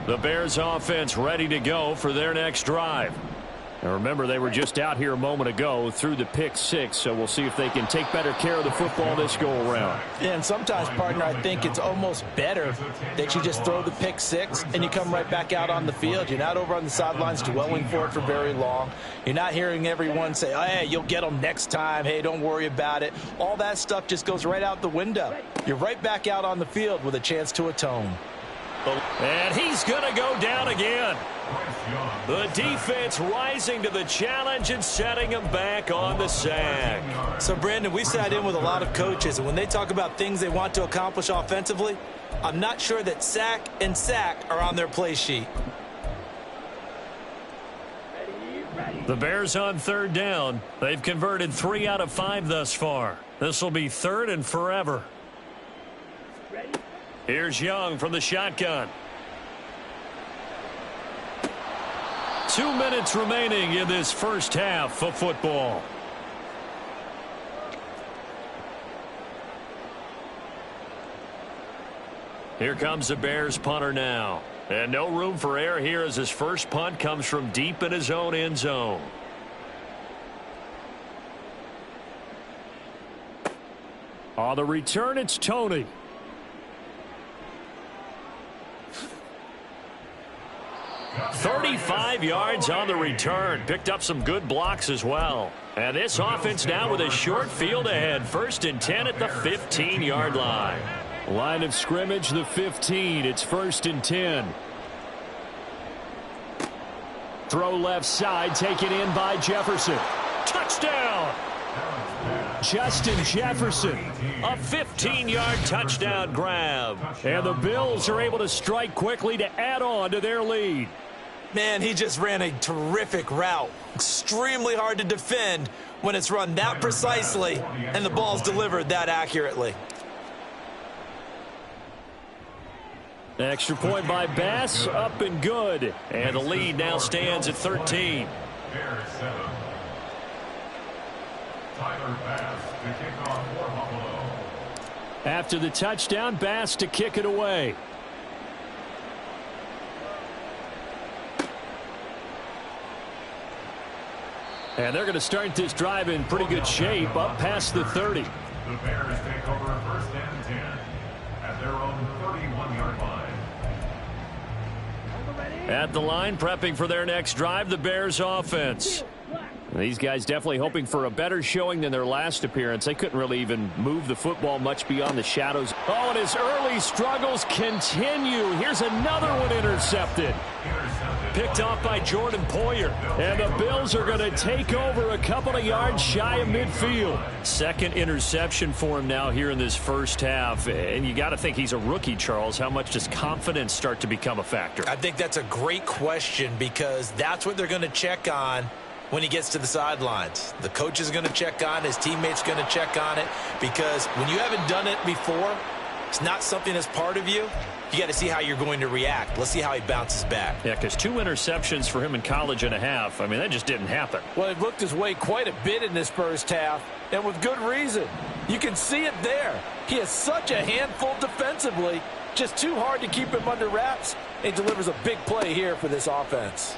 The Bears offense ready to go for their next drive. And remember, they were just out here a moment ago through the pick 6, so we'll see if they can take better care of the football this go-around. Yeah, and sometimes, partner, I think it's almost better that you just throw the pick 6 and you come right back out on the field. You're not over on the sidelines dwelling for it for very long. You're not hearing everyone say, oh, hey, you'll get them next time. Hey, don't worry about it. All that stuff just goes right out the window. You're right back out on the field with a chance to atone. And he's going to go down again. The defense rising to the challenge and setting him back on the sack. So, Brandon, we've sat in with a lot of coaches, and when they talk about things they want to accomplish offensively, I'm not sure that sack and sack are on their play sheet. The Bears on 3rd down. They've converted 3 out of 5 thus far. This will be 3rd and forever. Here's Young from the shotgun. 2 minutes remaining in this first half of football. Here comes the Bears punter now. And no room for error here as his first punt comes from deep in his own end zone. On the return, it's Tony. "35 yards on the return. Picked up some good blocks as well. And this offense now with a short field ahead. 1st and 10 at the 15-yard line. Line of scrimmage, the 15. It's 1st and 10. Throw left side, taken in by Jefferson. Touchdown! Justin Jefferson. A 15-yard touchdown grab. And the Bills are able to strike quickly to add on to their lead. Man, he just ran a terrific route. Extremely hard to defend when it's run that precisely and the ball's delivered that accurately. Extra point by Bass, up and good. And the lead now stands at 13. Bears 7. Tyler Bass to kick off for Buffalo. After the touchdown, Bass to kick it away. And they're going to start this drive in pretty good shape, up past the 30. The Bears take over 1st and 10 at their own 31-yard line. At the line, prepping for their next drive, the Bears offense. These guys definitely hoping for a better showing than their last appearance. They couldn't really even move the football much beyond the shadows. Oh, and his early struggles continue. Here's another one intercepted. Picked off by Jordan Poyer. And the Bills are going to take over a couple of yards shy of midfield. 2nd interception for him now here in this first half. And you got to think he's a rookie, Charles. How much does confidence start to become a factor? I think that's a great question because that's what they're going to check on when he gets to the sidelines. The coach is going to check on it. His teammates going to check on it because when you haven't done it before, it's not something that's part of you. You got to see how you're going to react. Let's see how he bounces back. Yeah, because 2 interceptions for him in college and a half. I mean, that just didn't happen. Well, he looked his way quite a bit in this first half, and with good reason. You can see it there. He has such a handful defensively. Just too hard to keep him under wraps. And he delivers a big play here for this offense.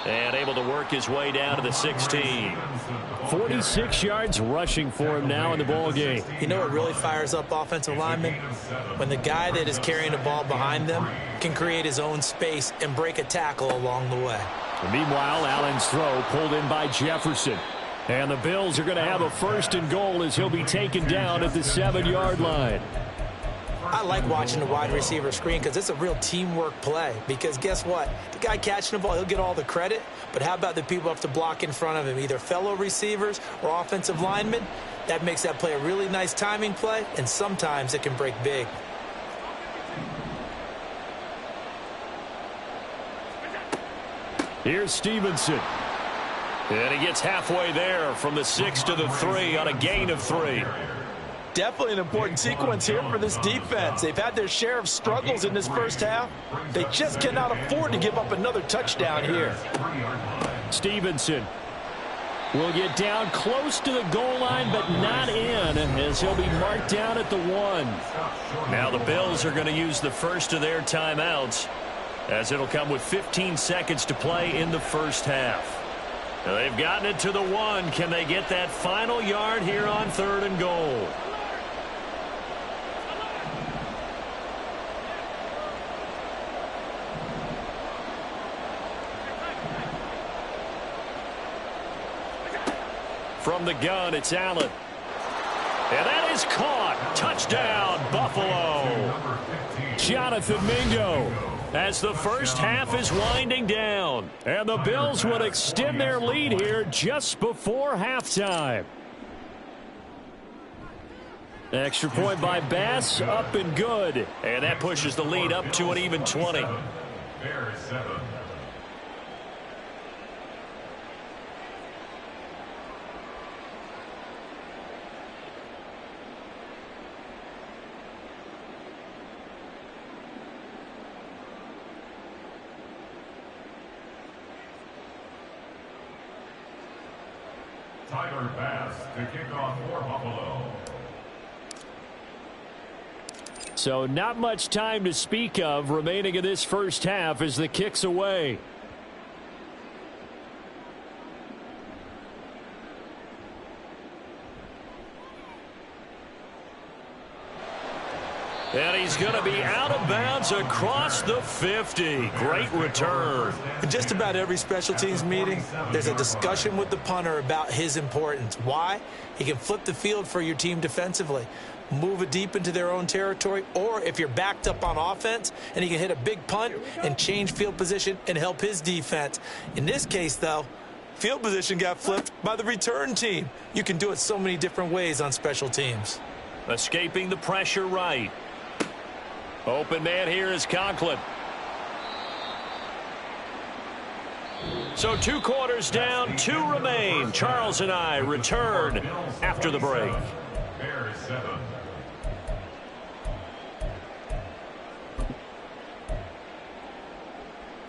And able to work his way down to the 16. 46 yards rushing for him now in the ball game. You know what really fires up offensive linemen? When the guy that is carrying the ball behind them can create his own space and break a tackle along the way. And meanwhile, Allen's throw pulled in by Jefferson. And the Bills are going to have a 1st and goal as he'll be taken down at the 7-yard line. I like watching the wide receiver screen because it's a real teamwork play. Because guess what? The guy catching the ball, he'll get all the credit. But how about the people who have to block in front of him, either fellow receivers or offensive linemen? That makes that play a really nice timing play, and sometimes it can break big. Here's Stevenson. And he gets halfway there from the 6 to the 3 on a gain of 3. Definitely an important sequence here for this defense. They've had their share of struggles in this first half. They just cannot afford to give up another touchdown here. Stevenson will get down close to the goal line, but not in, as he'll be marked down at the 1. Now the Bills are going to use the first of their timeouts, as it'll come with 15 seconds to play in the first half. Now they've gotten it to the 1. Can they get that final yard here on 3rd and goal? From the gun, it's Allen. And that is caught. Touchdown, Buffalo. Jonathan Mingo. As the first half is winding down. And the Bills would extend their lead here just before halftime. Extra point by Bass, up and good. And that pushes the lead up to an even 20. Bears 7. Tyler Bass to kick off for Buffalo. So not much time to speak of remaining in this first half as the kick's away. And he's going to be out of bounds across the 50. Great return. In just about every special teams meeting, there's a discussion with the punter about his importance. Why? He can flip the field for your team defensively, move it deep into their own territory, or if you're backed up on offense, and he can hit a big punt and change field position and help his defense. In this case, though, field position got flipped by the return team. You can do it so many different ways on special teams. Escaping the pressure right. Open man here is Conklin. So 2 quarters down, 2 remain. Charles and I return after the break. Bears 7.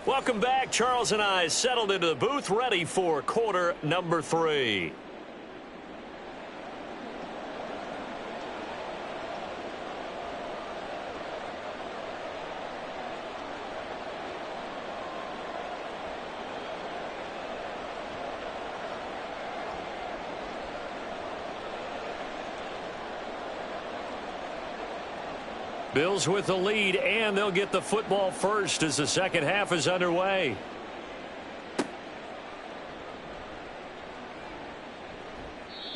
Welcome back. Charles and I settled into the booth, ready for quarter number 3. Bills with the lead, and they'll get the football first as the second half is underway.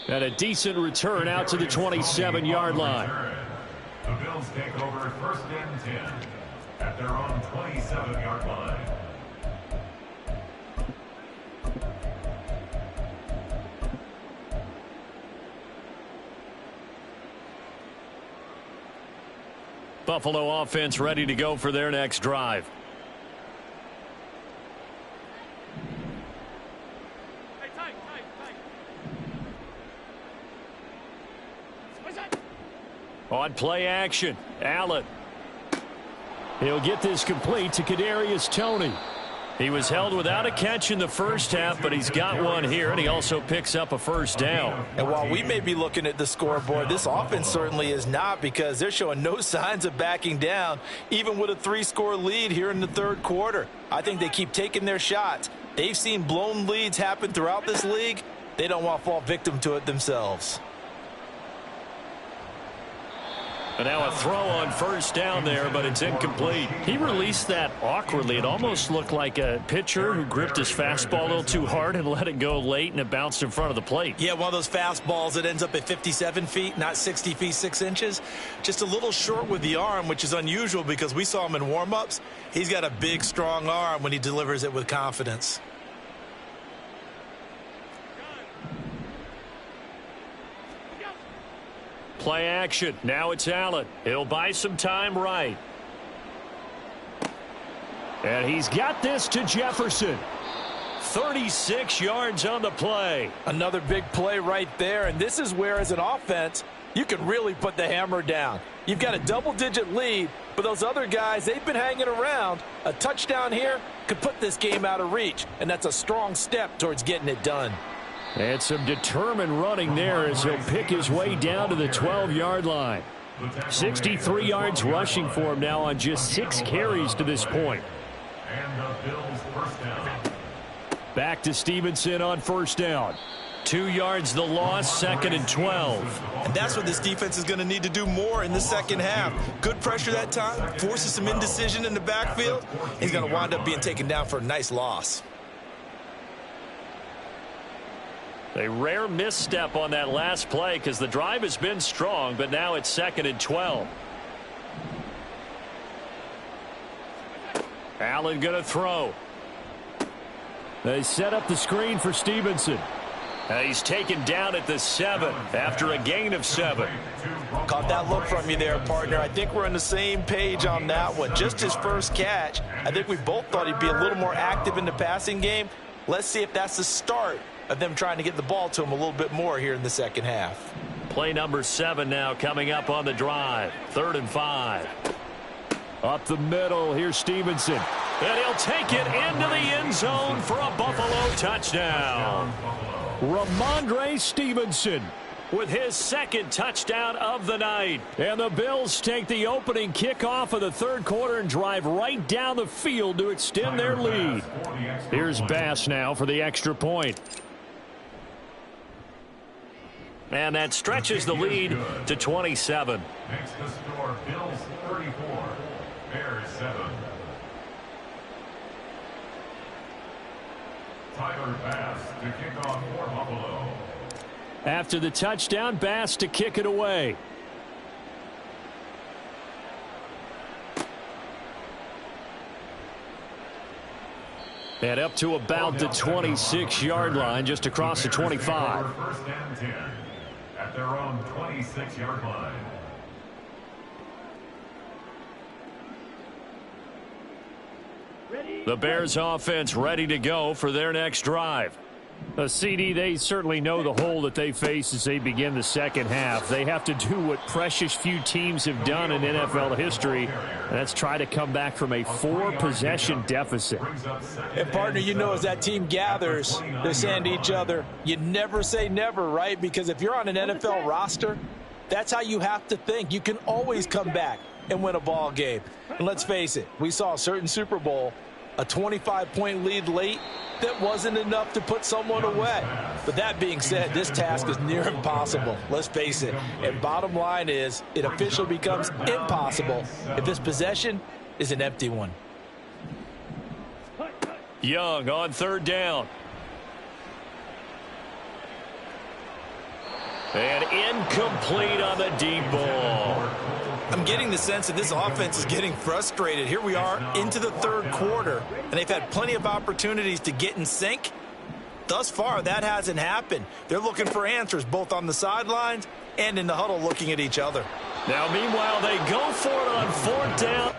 And a decent return out to the 27-yard line. The Bills take over 1st and 10 at their own 27-yard line. Buffalo offense ready to go for their next drive. On play action, Allen. He'll get this complete to Kadarius Toney. He was held without a catch in the first half, but he's got one here, and he also picks up a first down. And while we may be looking at the scoreboard, this offense certainly is not, because they're showing no signs of backing down, even with a 3-score lead here in the 3rd quarter. I think they keep taking their shots. They've seen blown leads happen throughout this league. They don't want to fall victim to it themselves. And now a throw on first down there, but it's incomplete. He released that awkwardly. It almost looked like a pitcher who gripped his fastball a little too hard and let it go late, and it bounced in front of the plate. Yeah, one of those fastballs that ends up at 57 feet, not 60 feet, 6 inches. Just a little short with the arm, which is unusual because we saw him in warm-ups. He's got a big, strong arm when he delivers it with confidence. Play action. Now it's Allen. He'll buy some time right. And he's got this to Jefferson. 36 yards on the play. Another big play right there, and this is where, as an offense, you can really put the hammer down. You've got a double-digit lead, but those other guys, they've been hanging around. A touchdown here could put this game out of reach, and that's a strong step towards getting it done. And some determined running there as he'll pick his way down to the 12-yard line. 63 yards rushing for him now on just 6 carries to this point. And the Bills first down. Back to Stevenson on first down. 2 yards the loss, 2nd and 12. And that's what this defense is going to need to do more in the second half. Good pressure that time, forces some indecision in the backfield. He's going to wind up being taken down for a nice loss. A rare misstep on that last play because the drive has been strong, but now it's 2nd and 12. Allen going to throw. They set up the screen for Stevenson. He's taken down at the 7 after a gain of 7. Caught that look from you there, partner. I think we're on the same page on that one. Just his first catch. I think we both thought he'd be a little more active in the passing game. Let's see if that's the start of them trying to get the ball to him a little bit more here in the second half. Play number 7 now coming up on the drive. 3rd and 5. Up the middle, here's Stevenson. And he'll take it into the end zone for a Buffalo touchdown. Ramondre Stevenson with his 2nd touchdown of the night. And the Bills take the opening kickoff of the 3rd quarter and drive right down the field to extend their lead. Here's Bass now for the extra point. And that stretches the lead to 27. Makes the score Bills 34, Bears 7. Tyler Bass to kick off for Buffalo. After the touchdown, Bass to kick it away. And up to about the 26-yard line, just across the 25. First and 10 at their own 26-yard line. The Bears offense ready to go for their next drive. CD, they certainly know the hole that they face as they begin the second half. They have to do what precious few teams have done in NFL history, and that's try to come back from a 4-possession deficit. And, partner, you know, as that team gathers, they're saying to each other, you never say never, right? Because if you're on an NFL roster, that's how you have to think. You can always come back and win a ball game. And let's face it, we saw a certain Super Bowl, a 25-point lead late, that wasn't enough to put someone away. But that being said, this task is near impossible. Let's face it. And bottom line is, it officially becomes impossible if this possession is an empty one. Young on third down. And incomplete on the deep ball. I'm getting the sense that this offense is getting frustrated. Here we are into the third quarter, and they've had plenty of opportunities to get in sync. Thus far, that hasn't happened. They're looking for answers both on the sidelines and in the huddle looking at each other. Now, meanwhile, they go for it on fourth down.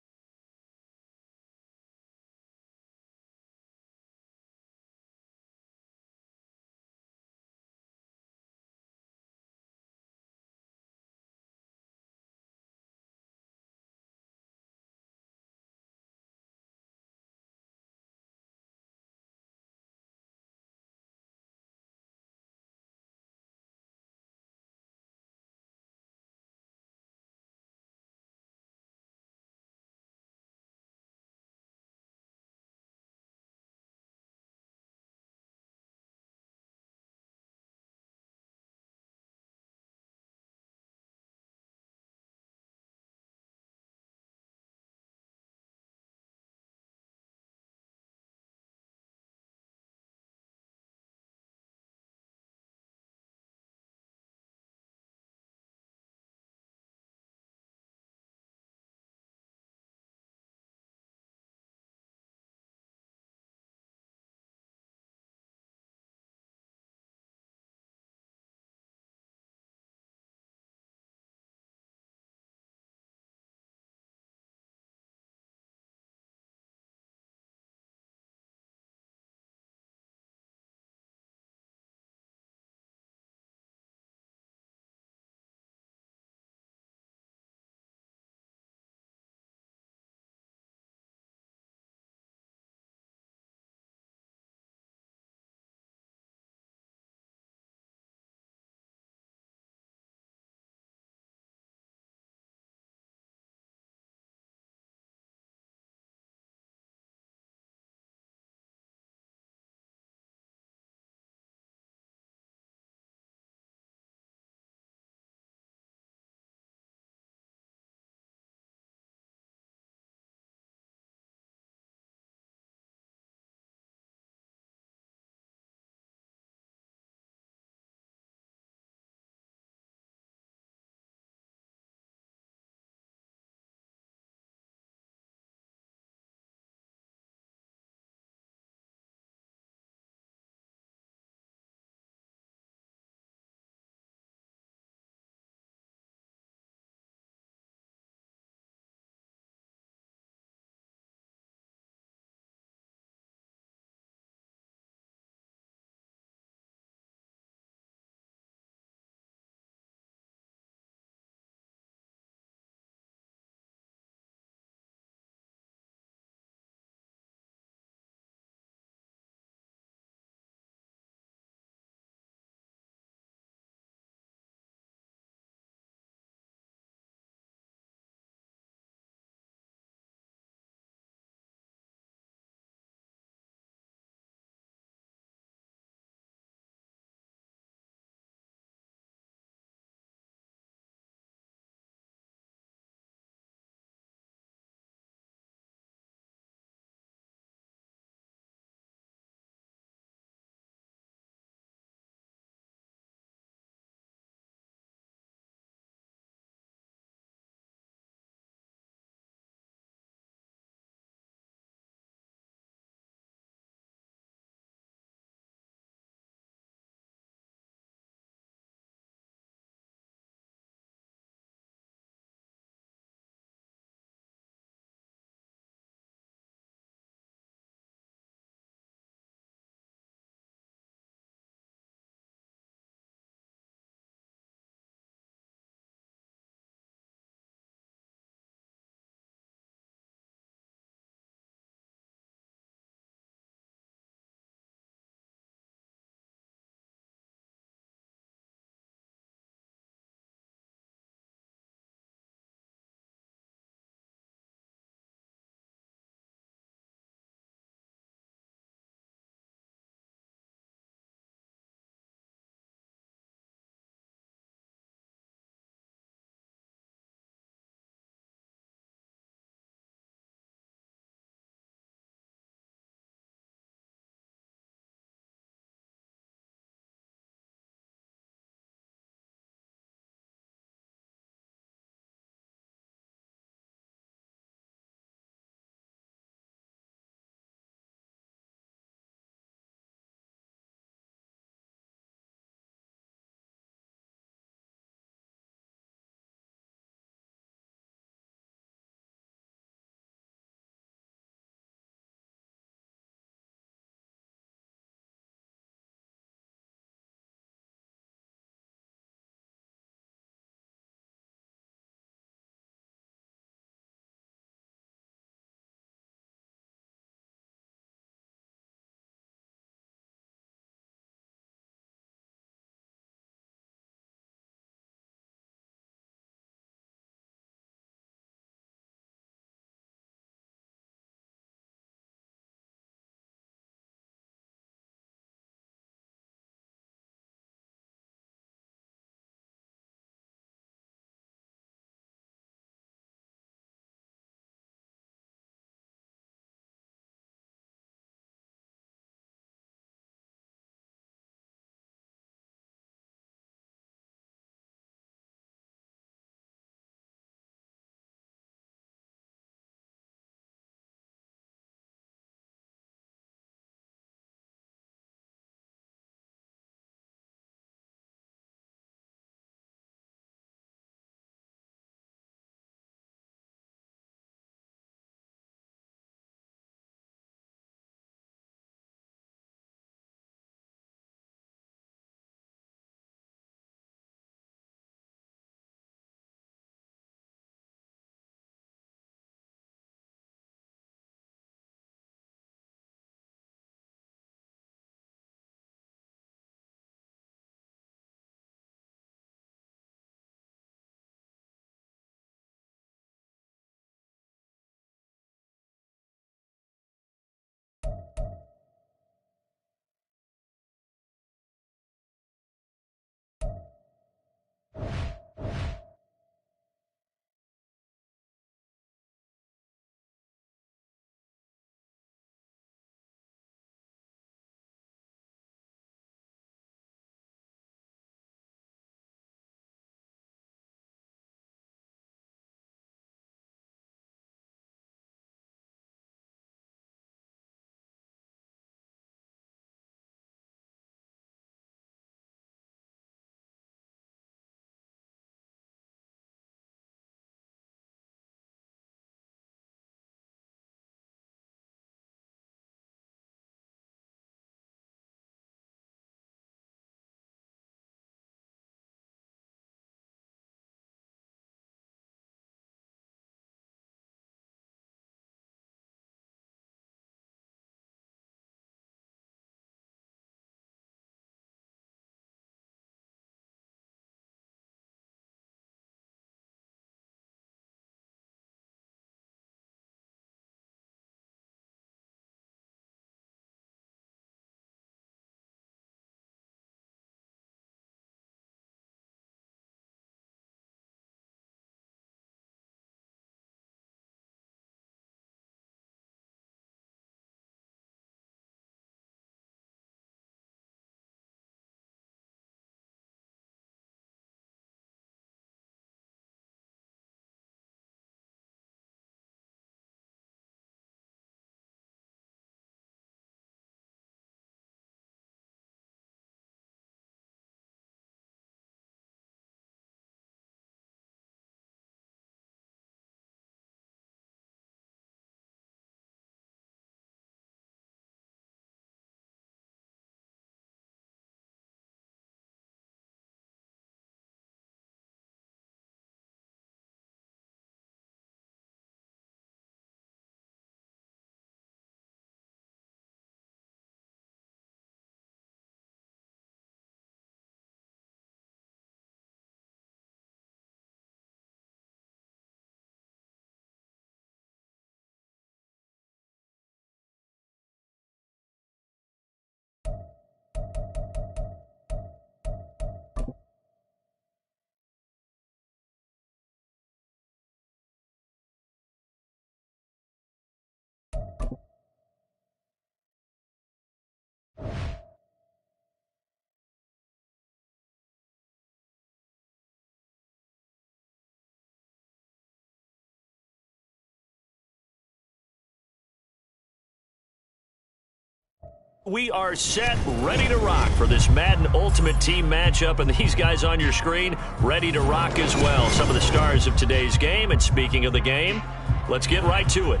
We are set, ready to rock for this Madden Ultimate Team matchup, and these guys on your screen ready to rock as well. Some of the stars of today's game, and speaking of the game, let's get right to it.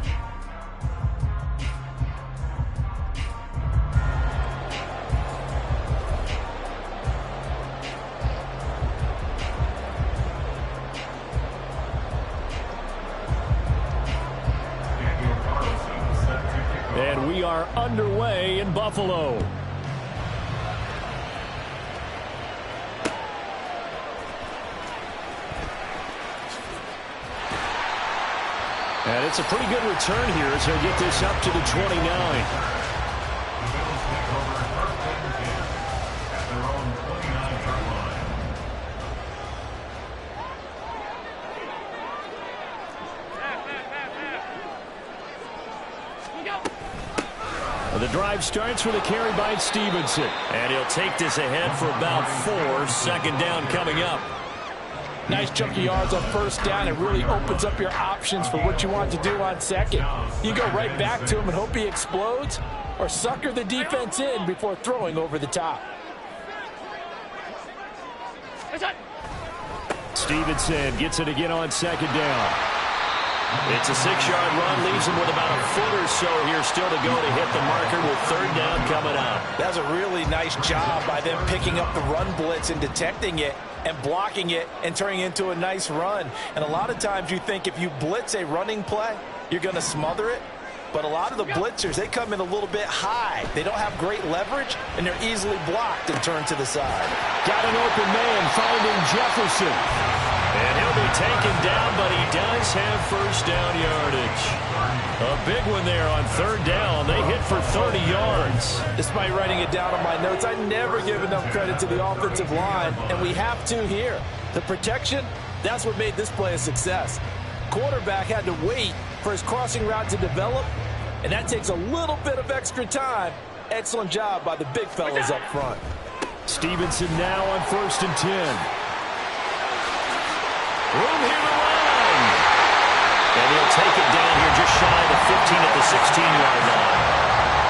And we are underway in Buffalo. And it's a pretty good return here as he'll get this up to the 29. The drive starts with a carry by Stevenson. And he'll take this ahead for about 4. Second down coming up. Nice chunk of yards on first down. It really opens up your options for what you want to do on second. You go right back to him and hope he explodes, or sucker the defense in before throwing over the top. Stevenson gets it again on second down. It's a 6-yard run, leaves him with about a foot or so here still to go to hit the marker with third down coming up. That's a really nice job by them picking up the run blitz and detecting it and blocking it and turning it into a nice run. And a lot of times you think if you blitz a running play, you're going to smother it. But a lot of the blitzers, they come in a little bit high. They don't have great leverage, and they're easily blocked and turned to the side. Got an open man, finding Jefferson. And he'll be taken down, but he does have first down yardage. A big one there on third down. They hit for 30 yards. Despite writing it down on my notes, I never give enough credit to the offensive line, and we have to here. The protection, that's what made this play a success. Quarterback had to wait for his crossing route to develop, and that takes a little bit of extra time. Excellent job by the big fellas up front. Stevenson now on 1st and 10. Room here to run. And he'll take it down here just shy of the 15 at the 16-yard line.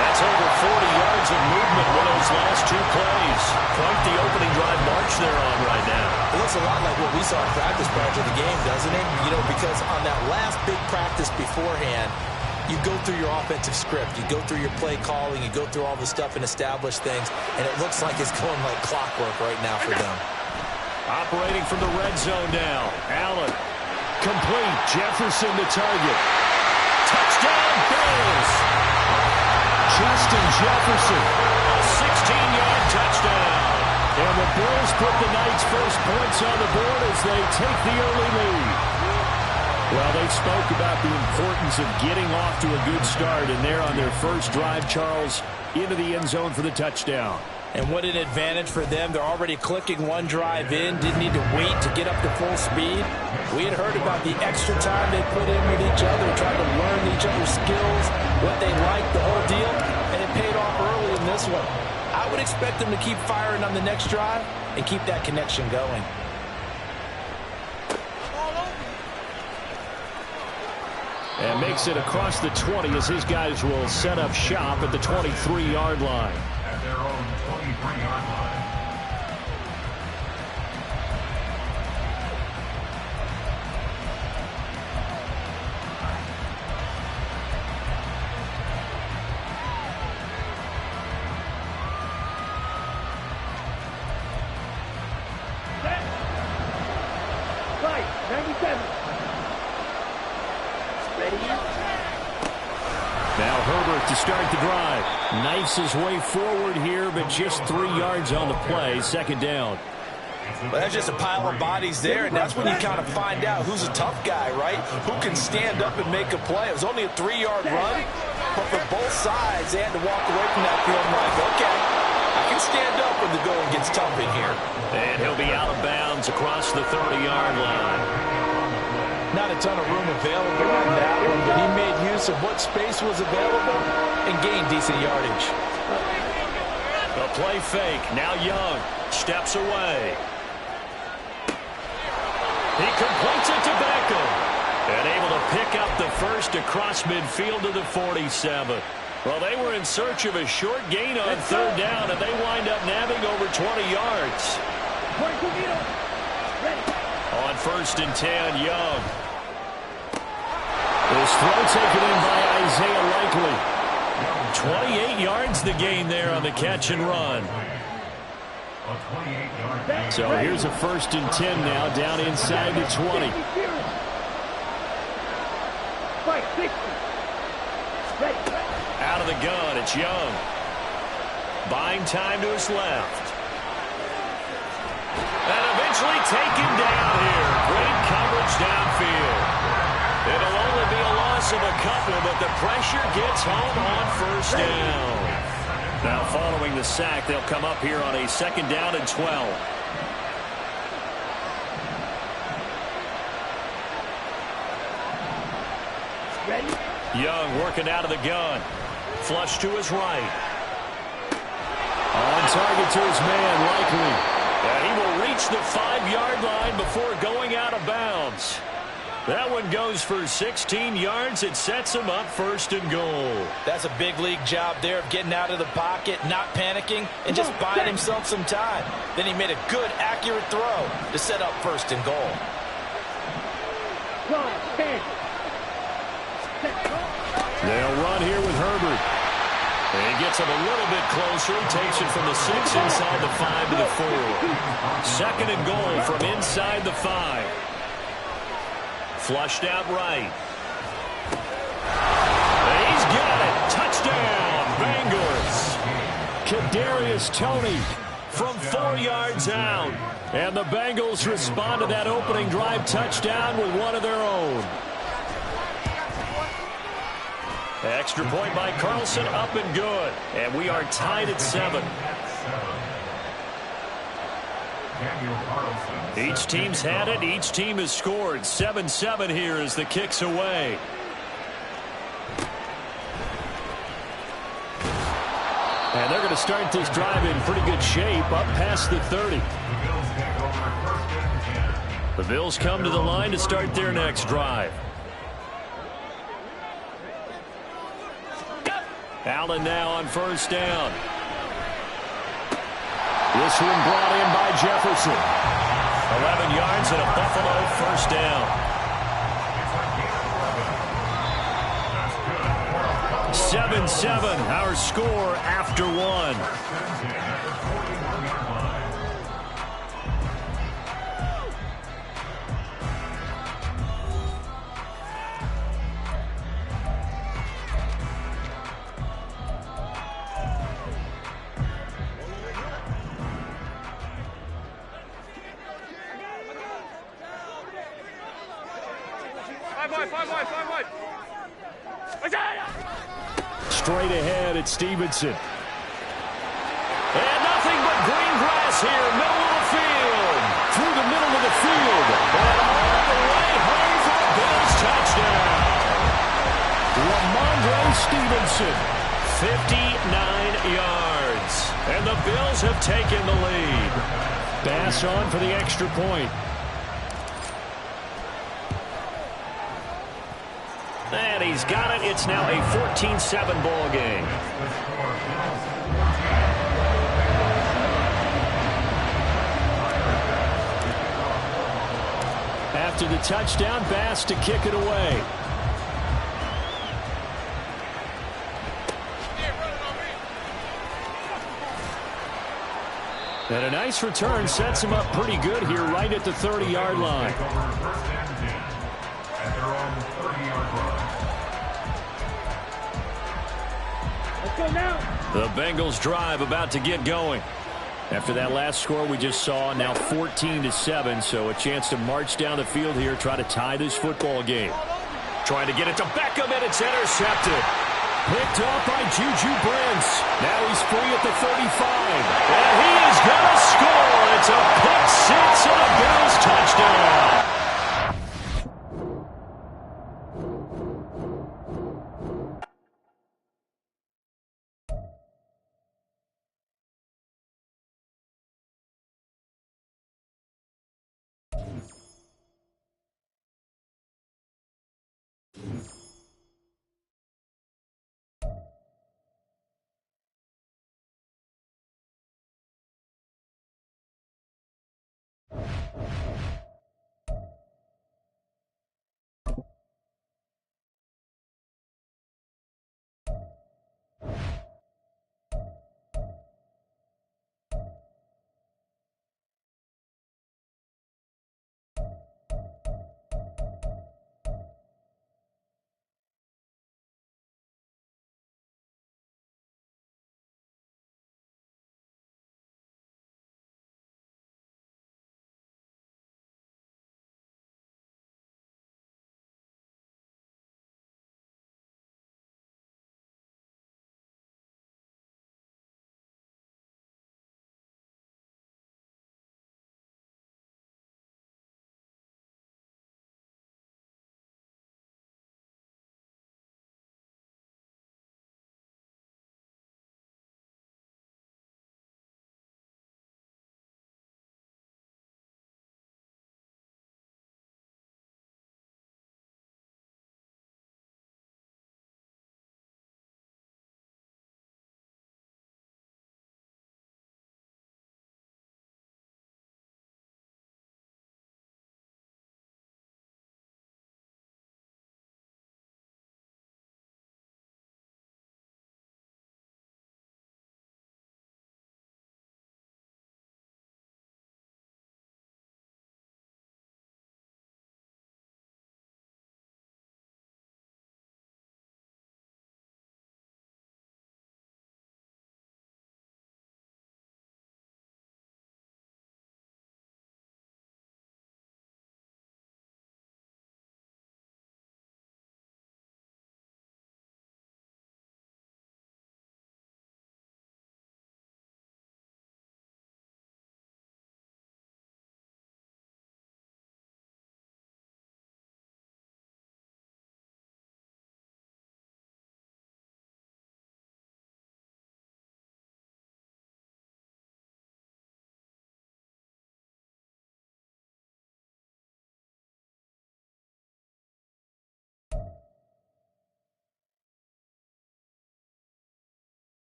That's over 40 yards of movement with those last 2 plays. Quite the opening drive march they're on right now. It looks a lot like what we saw in practice prior to the game, doesn't it? You know, because on that last big practice beforehand, you go through your offensive script. You go through your play calling. You go through all the stuff and establish things. And it looks like it's going like clockwork right now for them. Operating from the red zone now. Allen. Complete. Jefferson the target. Touchdown, Bills. Justin Jefferson. A 16-yard touchdown. And the Bills put the night's first points on the board as they take the early lead. Well, they spoke about the importance of getting off to a good start, and they're on their first drive, Charles, into the end zone for the touchdown. And what an advantage for them. They're already clicking one drive in, didn't need to wait to get up to full speed. We had heard about the extra time they put in with each other, trying to learn each other's skills, what they like, the whole deal, and it paid off early in this one. I would expect them to keep firing on the next drive and keep that connection going. And makes it across the 20 as his guys will set up shop at the 23-yard line. At their own 23-yard line. Right, 97. Now Herbert to start the drive. Knifes his way forward here, but just 3 yards on the play. Second down. Well, that's just a pile of bodies there, and that's when you kind of find out who's a tough guy, right? Who can stand up and make a play. It was only a 3-yard run, but for both sides, they had to walk away from that field like, okay, I can stand up when the going gets tough in here. And he'll be out of bounds across the 30-yard line. Not a ton of room available on that one, but he made use of what space was available and gained decent yardage. A play fake. Now Young steps away. He completes it to Beckham. And able to pick up the first across midfield to the 47. Well, they were in search of a short gain on third down, and they wind up nabbing over 20 yards. On 1st and 10, Young. This throw taken in by Isaiah Likely. 28 yards the gain there on the catch and run. So here's a 1st and 10 now, down inside the 20. Out of the gun, it's Young. Buying time to his left. And eventually taken down here. Great coverage downfield. It'll only be a loss of a couple, but the pressure gets home on 1st down. Now following the sack, they'll come up here on a 2nd down and 12. Ready? Young working out of the gun. Flush to his right. On target to his man, Likely. And he will reach the 5-yard line before going out of bounds. That one goes for 16 yards. It sets him up 1st and goal. That's a big league job there of getting out of the pocket, not panicking, and just buying himself some time. Then he made a good, accurate throw to set up 1st and goal. They'll run here with Herbert. And he gets him a little bit closer. He takes it from the 6 inside the 5 to the 4. 2nd and goal from inside the 5. Flushed out right. And he's got it. Touchdown, Bengals. Kadarius Toney from 4 yards out. And the Bengals respond to that opening drive touchdown with one of their own. Extra point by Carlson, up and good. And we are tied at 7. Each team's had it. Each team has scored. 7-7 here as the kick's away. And they're going to start this drive in pretty good shape, up past the 30. The Bills come to the line to start their next drive. Allen now on 1st down. This one brought in by Jefferson. 11 yards and a Buffalo 1st down. 7-7, our score after 1. Straight ahead at Stevenson. And nothing but green grass here, middle of the field. Through the middle of the field. And all the way home for a Bills touchdown. Ramondre Stevenson, 59 yards. And the Bills have taken the lead. Bass on for the extra point. And he's got it. It's now a 14-7 ball game. After the touchdown, Bass to kick it away. And a nice return sets him up pretty good here right at the 30-yard line. The Bengals drive about to get going. After that last score we just saw, now 14-7, so a chance to march down the field here, try to tie this football game. Trying to get it to Beckham, and it's intercepted. Picked off by Juju Brents. Now he's free at the 35. And he is going to score. It's a pick six and a Bills touchdown.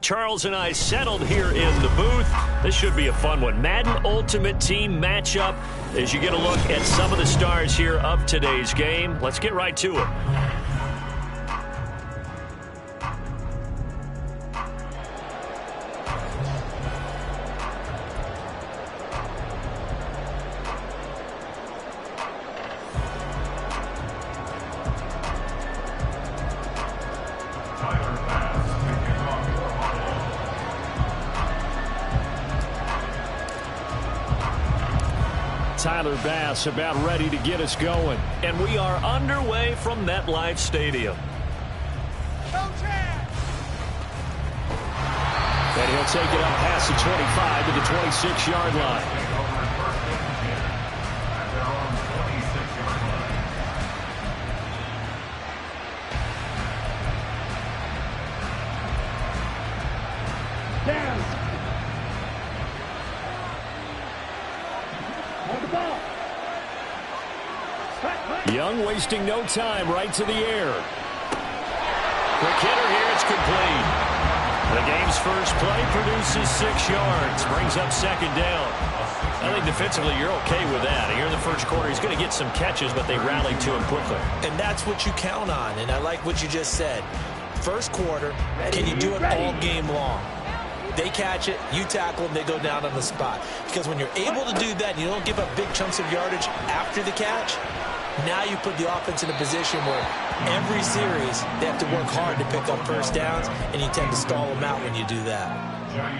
Charles and I settled here in the booth. This should be a fun one. Madden Ultimate Team matchup as you get a look at some of the stars here of today's game. Let's get right to it. Tyler Bass about ready to get us going. And we are underway from MetLife Stadium. And he'll take it up past the 25 to the 26-yard line. Down. Hold the ball. Young wasting no time, right to the air. Quick hitter here, it's complete. The game's first play produces 6 yards, brings up second down. I think defensively you're okay with that. Here in the first quarter, he's going to get some catches, but they rallied to him quickly. And that's what you count on, and I like what you just said. First quarter, can you do it all game long? They catch it, you tackle them, they go down on the spot. Because when you're able to do that and you don't give up big chunks of yardage after the catch, now you put the offense in a position where every series they have to work hard to pick up first downs, and you tend to stall them out when you do that.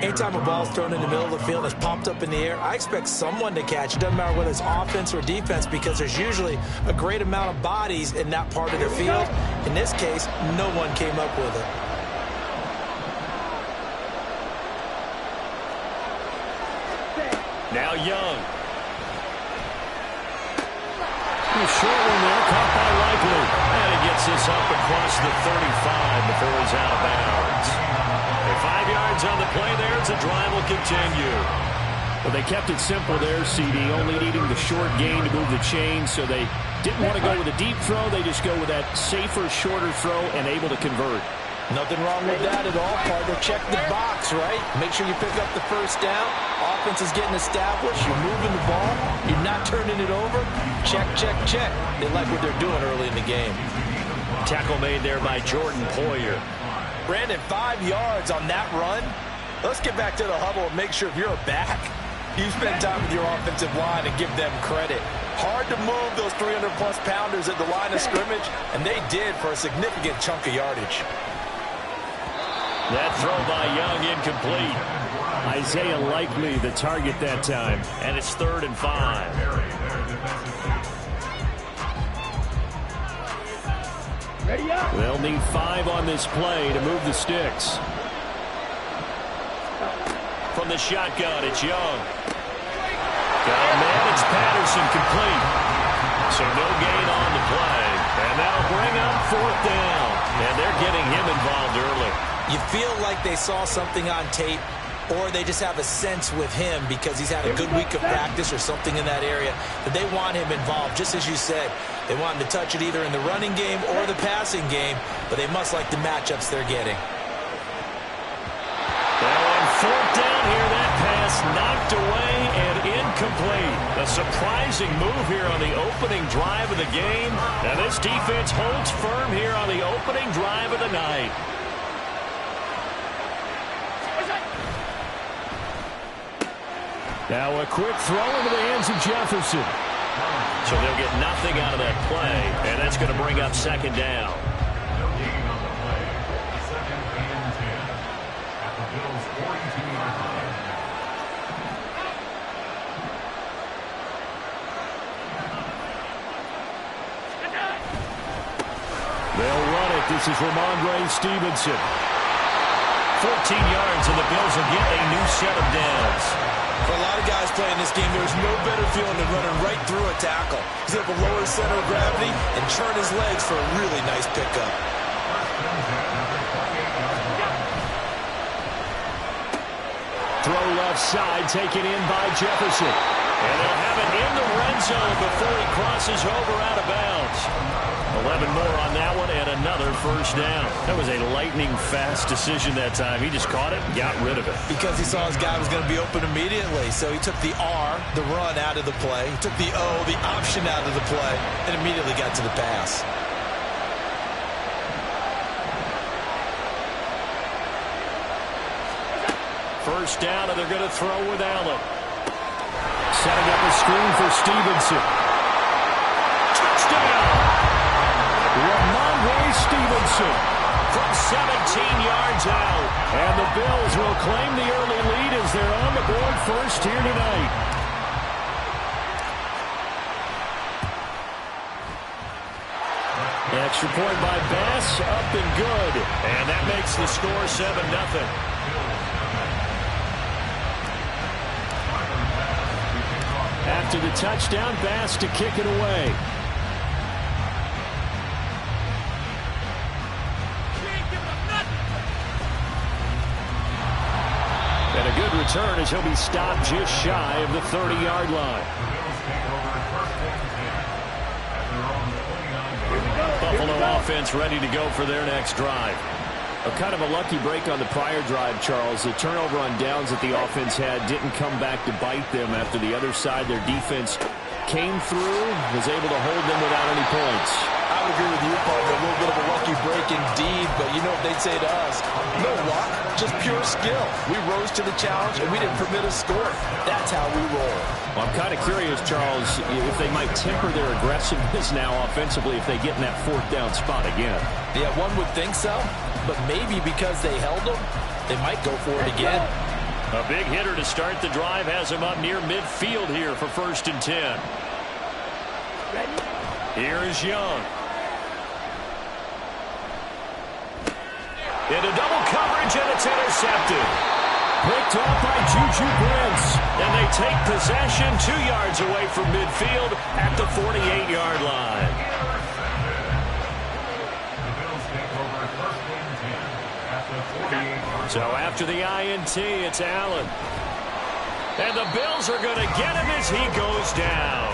Anytime a ball's thrown in the middle of the field and it's popped up in the air, I expect someone to catch. It doesn't matter whether it's offense or defense, because there's usually a great amount of bodies in that part of the field. In this case, no one came up with it. Now Young. A short one there, caught by Likely. And he gets this up across the 35 before he's out of bounds. 5 yards on the play there as the drive will continue. Well, they kept it simple there, CD, only needing the short gain to move the chain, so they didn't want to go with a deep throw. They just go with that safer, shorter throw and able to convert. Nothing wrong with that at all, partner. Check the box, right? Make sure you pick up the first down. Offense is getting established. You're moving the ball. You're not turning it over. Check, check, check. They like what they're doing early in the game. Tackle made there by Jordan Poyer. Brandon, 5 yards on that run. Let's get back to the huddle and make sure if you're a back, you spend time with your offensive line and give them credit. Hard to move those 300-plus pounders at the line of scrimmage, and they did for a significant chunk of yardage. That throw by Young incomplete. Isaiah Likely the target that time. And it's 3rd and 5. Ready up. They'll need 5 on this play to move the sticks. From the shotgun, it's Young. Got a man, it's Patterson, complete. So no gain on the play. And that'll bring up 4th down. And they're getting him involved early. You feel like they saw something on tape, or they just have a sense with him because he's had a good week of practice or something in that area that they want him involved. Just as you said, they want him to touch it either in the running game or the passing game, but they must like the matchups they're getting. Now on 4th down here, that pass knocked away and incomplete. A surprising move here on the opening drive of the game. And this defense holds firm here on the opening drive of the night. Now a quick throw into the hands of Jefferson. So they'll get nothing out of that play, and that's going to bring up 2nd down. No gain on the play. 2nd and 10 at the Bills' 42-yard line. They'll run it. This is Ramondre Stevenson. 14 yards, and the Bills will get a new set of downs. For a lot of guys playing this game, there's no better feeling than running right through a tackle. He's able to lower his center of gravity and churn his legs for a really nice pickup. Throw left side, taken in by Jefferson. And they'll have it in the red zone before he crosses over out of bounds. 11 more on that one, and another 1st down. That was a lightning-fast decision that time. He just caught it and got rid of it. Because he saw his guy was going to be open immediately. So he took the R, the run, out of the play. He took the O, the option, out of the play, and immediately got to the pass. First down, and they're going to throw with Allen. Setting up a screen for Stevenson. Touchdown! Ramondre Stevenson From 17 yards out. And the Bills will claim the early lead as they're on the board first here tonight. Extra point by Bass, up and good. And that makes the score 7-0. After the touchdown, Bass to kick it away. And a good return as he'll be stopped just shy of the 30-yard line. Buffalo offense ready to go for their next drive. A kind of a lucky break on the prior drive, Charles. The turnover on downs that the offense had didn't come back to bite them after the other side. Their defense came through, was able to hold them without any points. I would agree with you, partner. A little bit of a lucky break indeed, but you know what they'd say to us? No luck, just pure skill. We rose to the challenge, and we didn't permit a score. That's how we roll. Well, I'm kind of curious, Charles, if they might temper their aggressiveness now offensively if they get in that fourth down spot again. Yeah, one would think so, but maybe because they held them, they might go for it again. A big hitter to start the drive has him up near midfield here for 1st and 10. Here is Young. Into double coverage, and it's intercepted. Picked off by Juju Brents. And they take possession 2 yards away from midfield at the 48-yard line. So after the INT, it's Allen. And the Bills are going to get him as he goes down.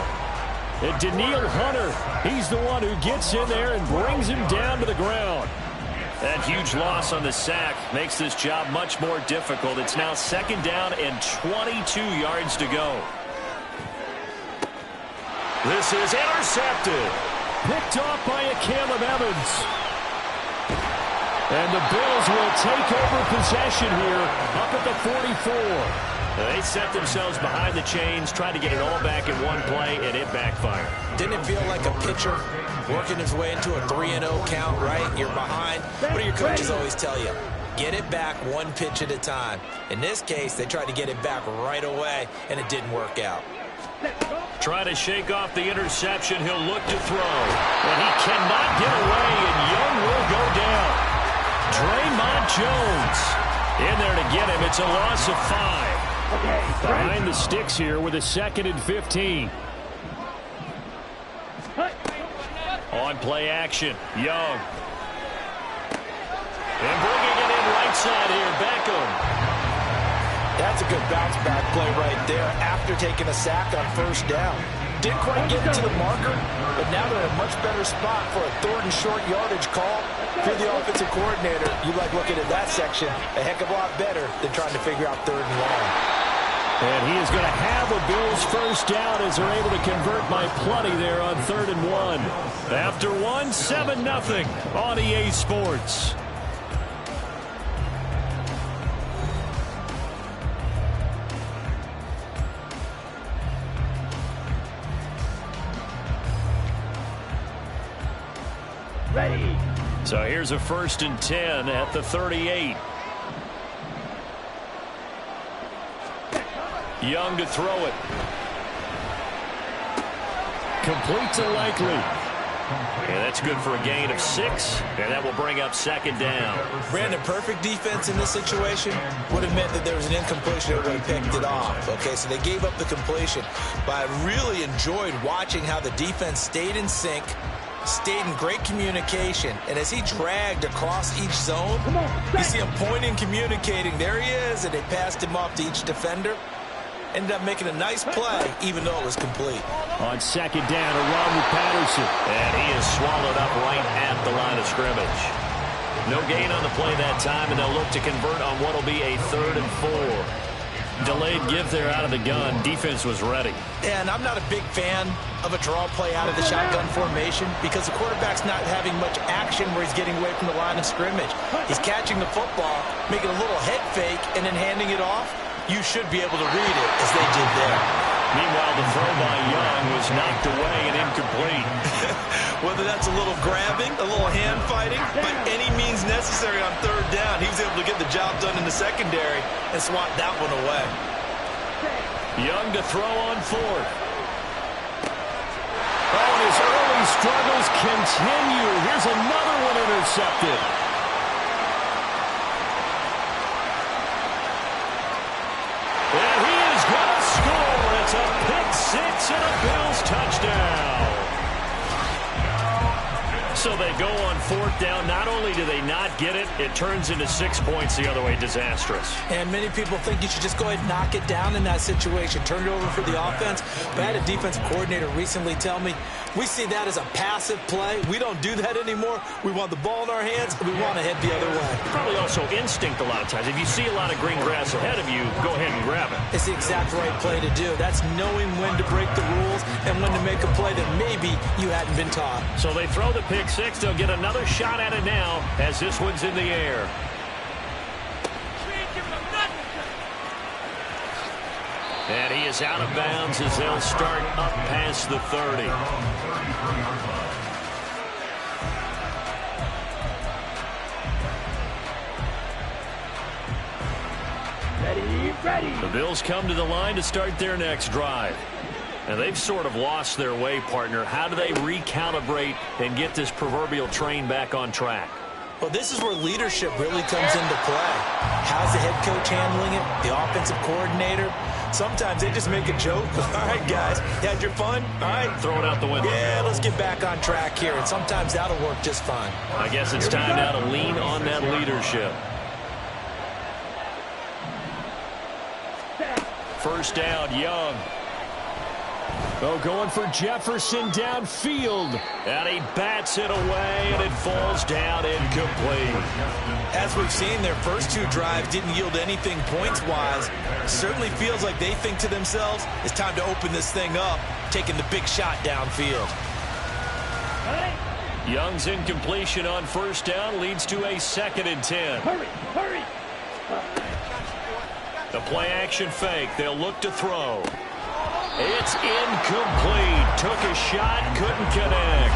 And Daniil Hunter, he's the one who gets in there and brings him down to the ground. That huge loss on the sack makes this job much more difficult. It's now 2nd down and 22 yards to go. This is intercepted. Picked off by a Caleb Evans. And the Bills will take over possession here up at the 44. They set themselves behind the chains, tried to get it all back in one play, and it backfired. Didn't it feel like a pitcher working his way into a 3-0 count, right? You're behind. What do your coaches always tell you? Get it back one pitch at a time. In this case, they tried to get it back right away, and it didn't work out. Try to shake off the interception. He'll look to throw. And he cannot get away, and Young will go down. Draymond Jones in there to get him. It's a loss of 5. Behind the sticks here with a 2nd and 15. On play action, Young. And bringing it in right side here, Beckham. That's a good bounce back play right there after taking a sack on 1st down. Didn't quite get it to the marker, but now they're in a much better spot for a 3rd and short yardage call. If you're the offensive coordinator, you like looking at that section a heck of a lot better than trying to figure out 3rd and long. And he is going to have a Bills 1st down as they're able to convert by plenty there on 3rd and 1. After 1, 7-0 on EA Sports. Ready. So here's a 1st and 10 at the 38. Young to throw it. Complete to Likely. And that's good for a gain of 6. And that will bring up 2nd down. Brandon, perfect defense in this situation would have meant that there was an incompletion that would have picked it off. Okay, so they gave up the completion. But I really enjoyed watching how the defense stayed in sync, stayed in great communication, and as he dragged across each zone, you see him pointing, communicating. There he is, and they passed him off to each defender. Ended up making a nice play, even though it was complete. On 2nd down, around with Patterson. And he is swallowed up right at the line of scrimmage. No gain on the play that time, and they'll look to convert on what will be a 3rd and 4. Delayed give there out of the gun. Defense was ready. And I'm not a big fan of a draw play out of the shotgun formation because the quarterback's not having much action where he's getting away from the line of scrimmage. He's catching the football, making a little head fake, and then handing it off. You should be able to read it as they did there. Meanwhile, the throw by Young was knocked away and incomplete. Whether that's a little grabbing, a little hand fighting, by any means necessary on 3rd down, he was able to get the job done in the secondary and swat that one away. Young to throw on 4th. Oh, and his early struggles continue. Here's another one intercepted. And he is going to score. It's a pick six and a Bills touchdown. So they go on fourth down. Not only do they not get it, it turns into 6 points the other way. Disastrous. And many people think you should just go ahead and knock it down in that situation. Turn it over for the offense. But I had a defensive coordinator recently tell me, we see that as a passive play. We don't do that anymore. We want the ball in our hands, and we want to head the other way. Probably also instinct a lot of times. If you see a lot of green grass ahead of you, go ahead and grab it. It's the exact right play to do. That's knowing when to break the rules and when to make a play that maybe you hadn't been taught. So they throw the pick six. They'll get another shot at it now as this one's in the air. And he is out of bounds as they'll start up past the 30. Ready. The Bills come to the line to start their next drive. And they've sort of lost their way, partner. How do they recalibrate and get this proverbial train back on track? Well, this is where leadership really comes into play. How's the head coach handling it? The offensive coordinator? Sometimes they just make a joke. All right, guys, you had your fun? All right. Throw it out the window. Yeah, let's get back on track here. And sometimes that'll work just fine. I guess it's time now to lean on that leadership. First down, Young. Oh, going for Jefferson downfield. And he bats it away, and it falls down incomplete. As we've seen, their first two drives didn't yield anything points-wise. Certainly feels like they think to themselves, it's time to open this thing up, taking the big shot downfield. Young's incompletion on first down leads to a 2nd and 10. Hurry. The play-action fake. They'll look to throw. It's incomplete. Took a shot, couldn't connect.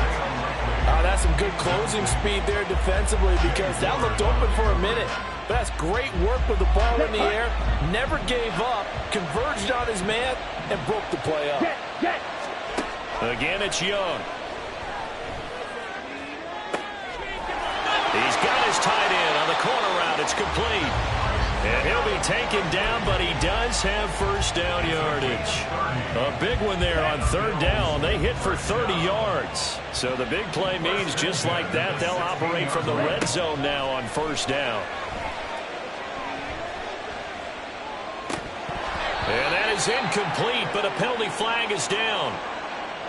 That's some good closing speed there defensively because that looked open for a minute. But that's great work with the ball in the air. Never gave up, converged on his man, and broke the play up. Again, it's Young. He's got his tight end on the corner route. It's complete. And he'll be taken down, but he does have first down yardage. A big one there on third down. They hit for 30 yards. So the big play means just like that, they'll operate from the red zone now on first down. And that is incomplete, but a penalty flag is down.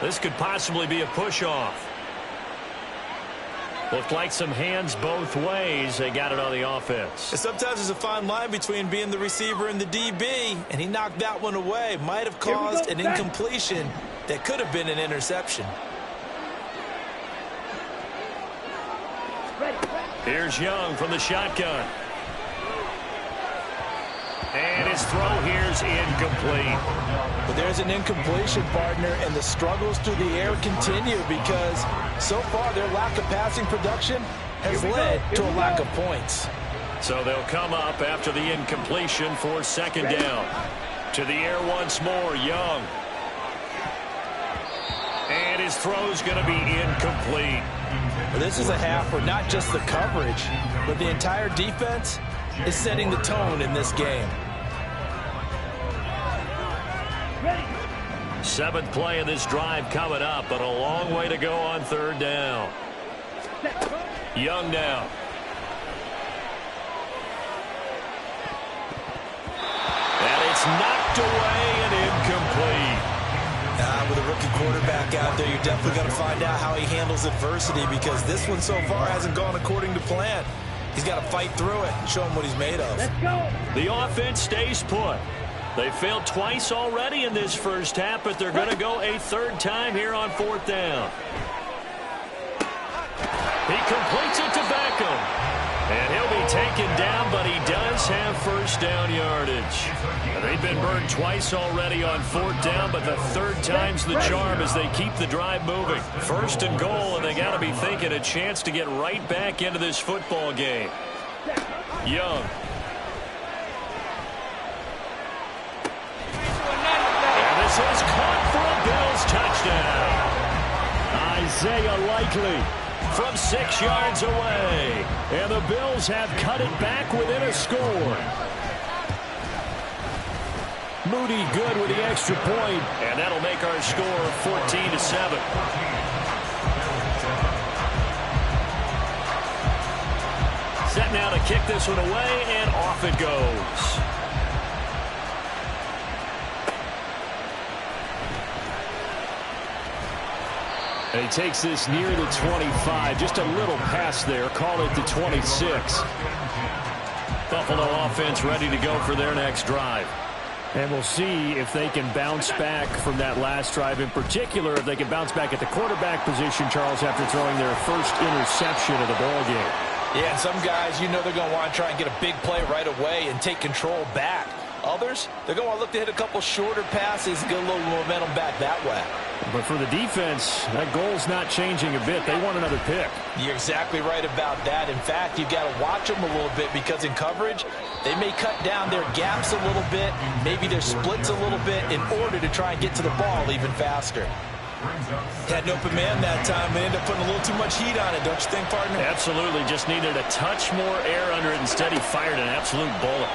This could possibly be a push-off. Looked like some hands both ways. They got it on the offense. And sometimes there's a fine line between being the receiver and the DB, and he knocked that one away. Might have caused an incompletion that could have been an interception. Here's Young from the shotgun. And his throw here's incomplete. But there's an incompletion, partner, and the struggles through the air continue because so far their lack of passing production has led to a lack of points. So they'll come up after the incompletion for 2nd down. To the air once more, Young. And his throw's going to be incomplete. Well, this is a half where not just the coverage, but the entire defense is setting the tone in this game. 7th play of this drive coming up, but a long way to go on third down. Young now. And it's knocked away and incomplete. With a rookie quarterback out there, you're definitely going to find out how he handles adversity because this one so far hasn't gone according to plan. He's got to fight through it and show him what he's made of. Let's go. The offense stays put. They failed twice already in this first half, but they're going to go a 3rd time here on 4th down. He completes it to Beckham. And he'll be taken down, but he does have first down yardage. They've been burned twice already on 4th down, but the 3rd time's the charm as they keep the drive moving. 1st and goal, and they got to be thinking a chance to get right back into this football game. Young. And this is caught for a Bills touchdown. Isaiah Likely from 6 yards away. And the Bills have cut it back within a score. Moody good with the extra point. And that'll make our score 14-7. Set now to kick this one away, and off it goes. And he takes this near the 25. Just a little pass there. Call it the 26. Buffalo offense ready to go for their next drive. And we'll see if they can bounce back from that last drive. In particular, if they can bounce back at the quarterback position, Charles, after throwing their first interception of the ballgame. Yeah, and some guys, you know they're going to want to try and get a big play right away and take control back. Others, they're going to look to hit a couple shorter passes and get a little momentum back that way. But for the defense, that goal's not changing a bit. They want another pick. You're exactly right about that. In fact, you've got to watch them a little bit because in coverage, they may cut down their gaps a little bit, maybe their splits a little bit in order to try and get to the ball even faster. Had an open man that time and ended up putting a little too much heat on it, don't you think, partner? Absolutely. Just needed a touch more air under it. Instead, he fired an absolute bullet.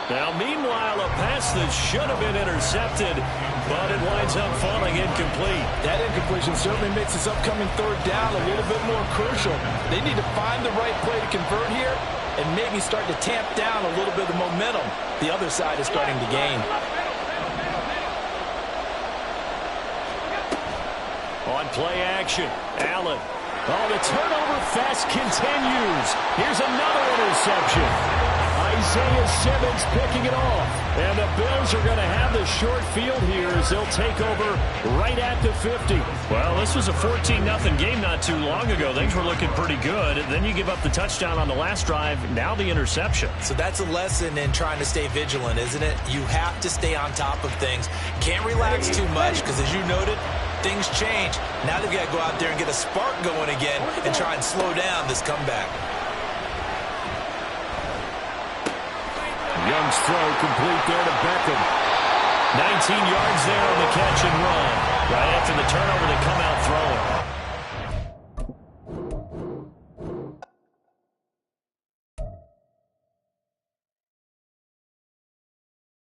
Now, meanwhile, a pass that should have been intercepted, but it winds up falling incomplete. That incompletion certainly makes this upcoming third down a little bit more crucial. They need to find the right play to convert here and maybe start to tamp down a little bit of the momentum the other side is starting to gain. On play action, Allen. Oh, the turnover fest continues. Here's another interception. Isaiah Simmons picking it off. And the Bills are going to have the short field here as they'll take over right at the 50. Well, this was a 14-0 game not too long ago. Things were looking pretty good. Then you give up the touchdown on the last drive. Now the interception. So that's a lesson in trying to stay vigilant, isn't it? You have to stay on top of things. Can't relax too much because, as you noted, things change. Now they've got to go out there and get a spark going again and try and slow down this comeback. Young's throw complete there to Beckham. 19 yards there on the catch and run. Right after the turnover, they come out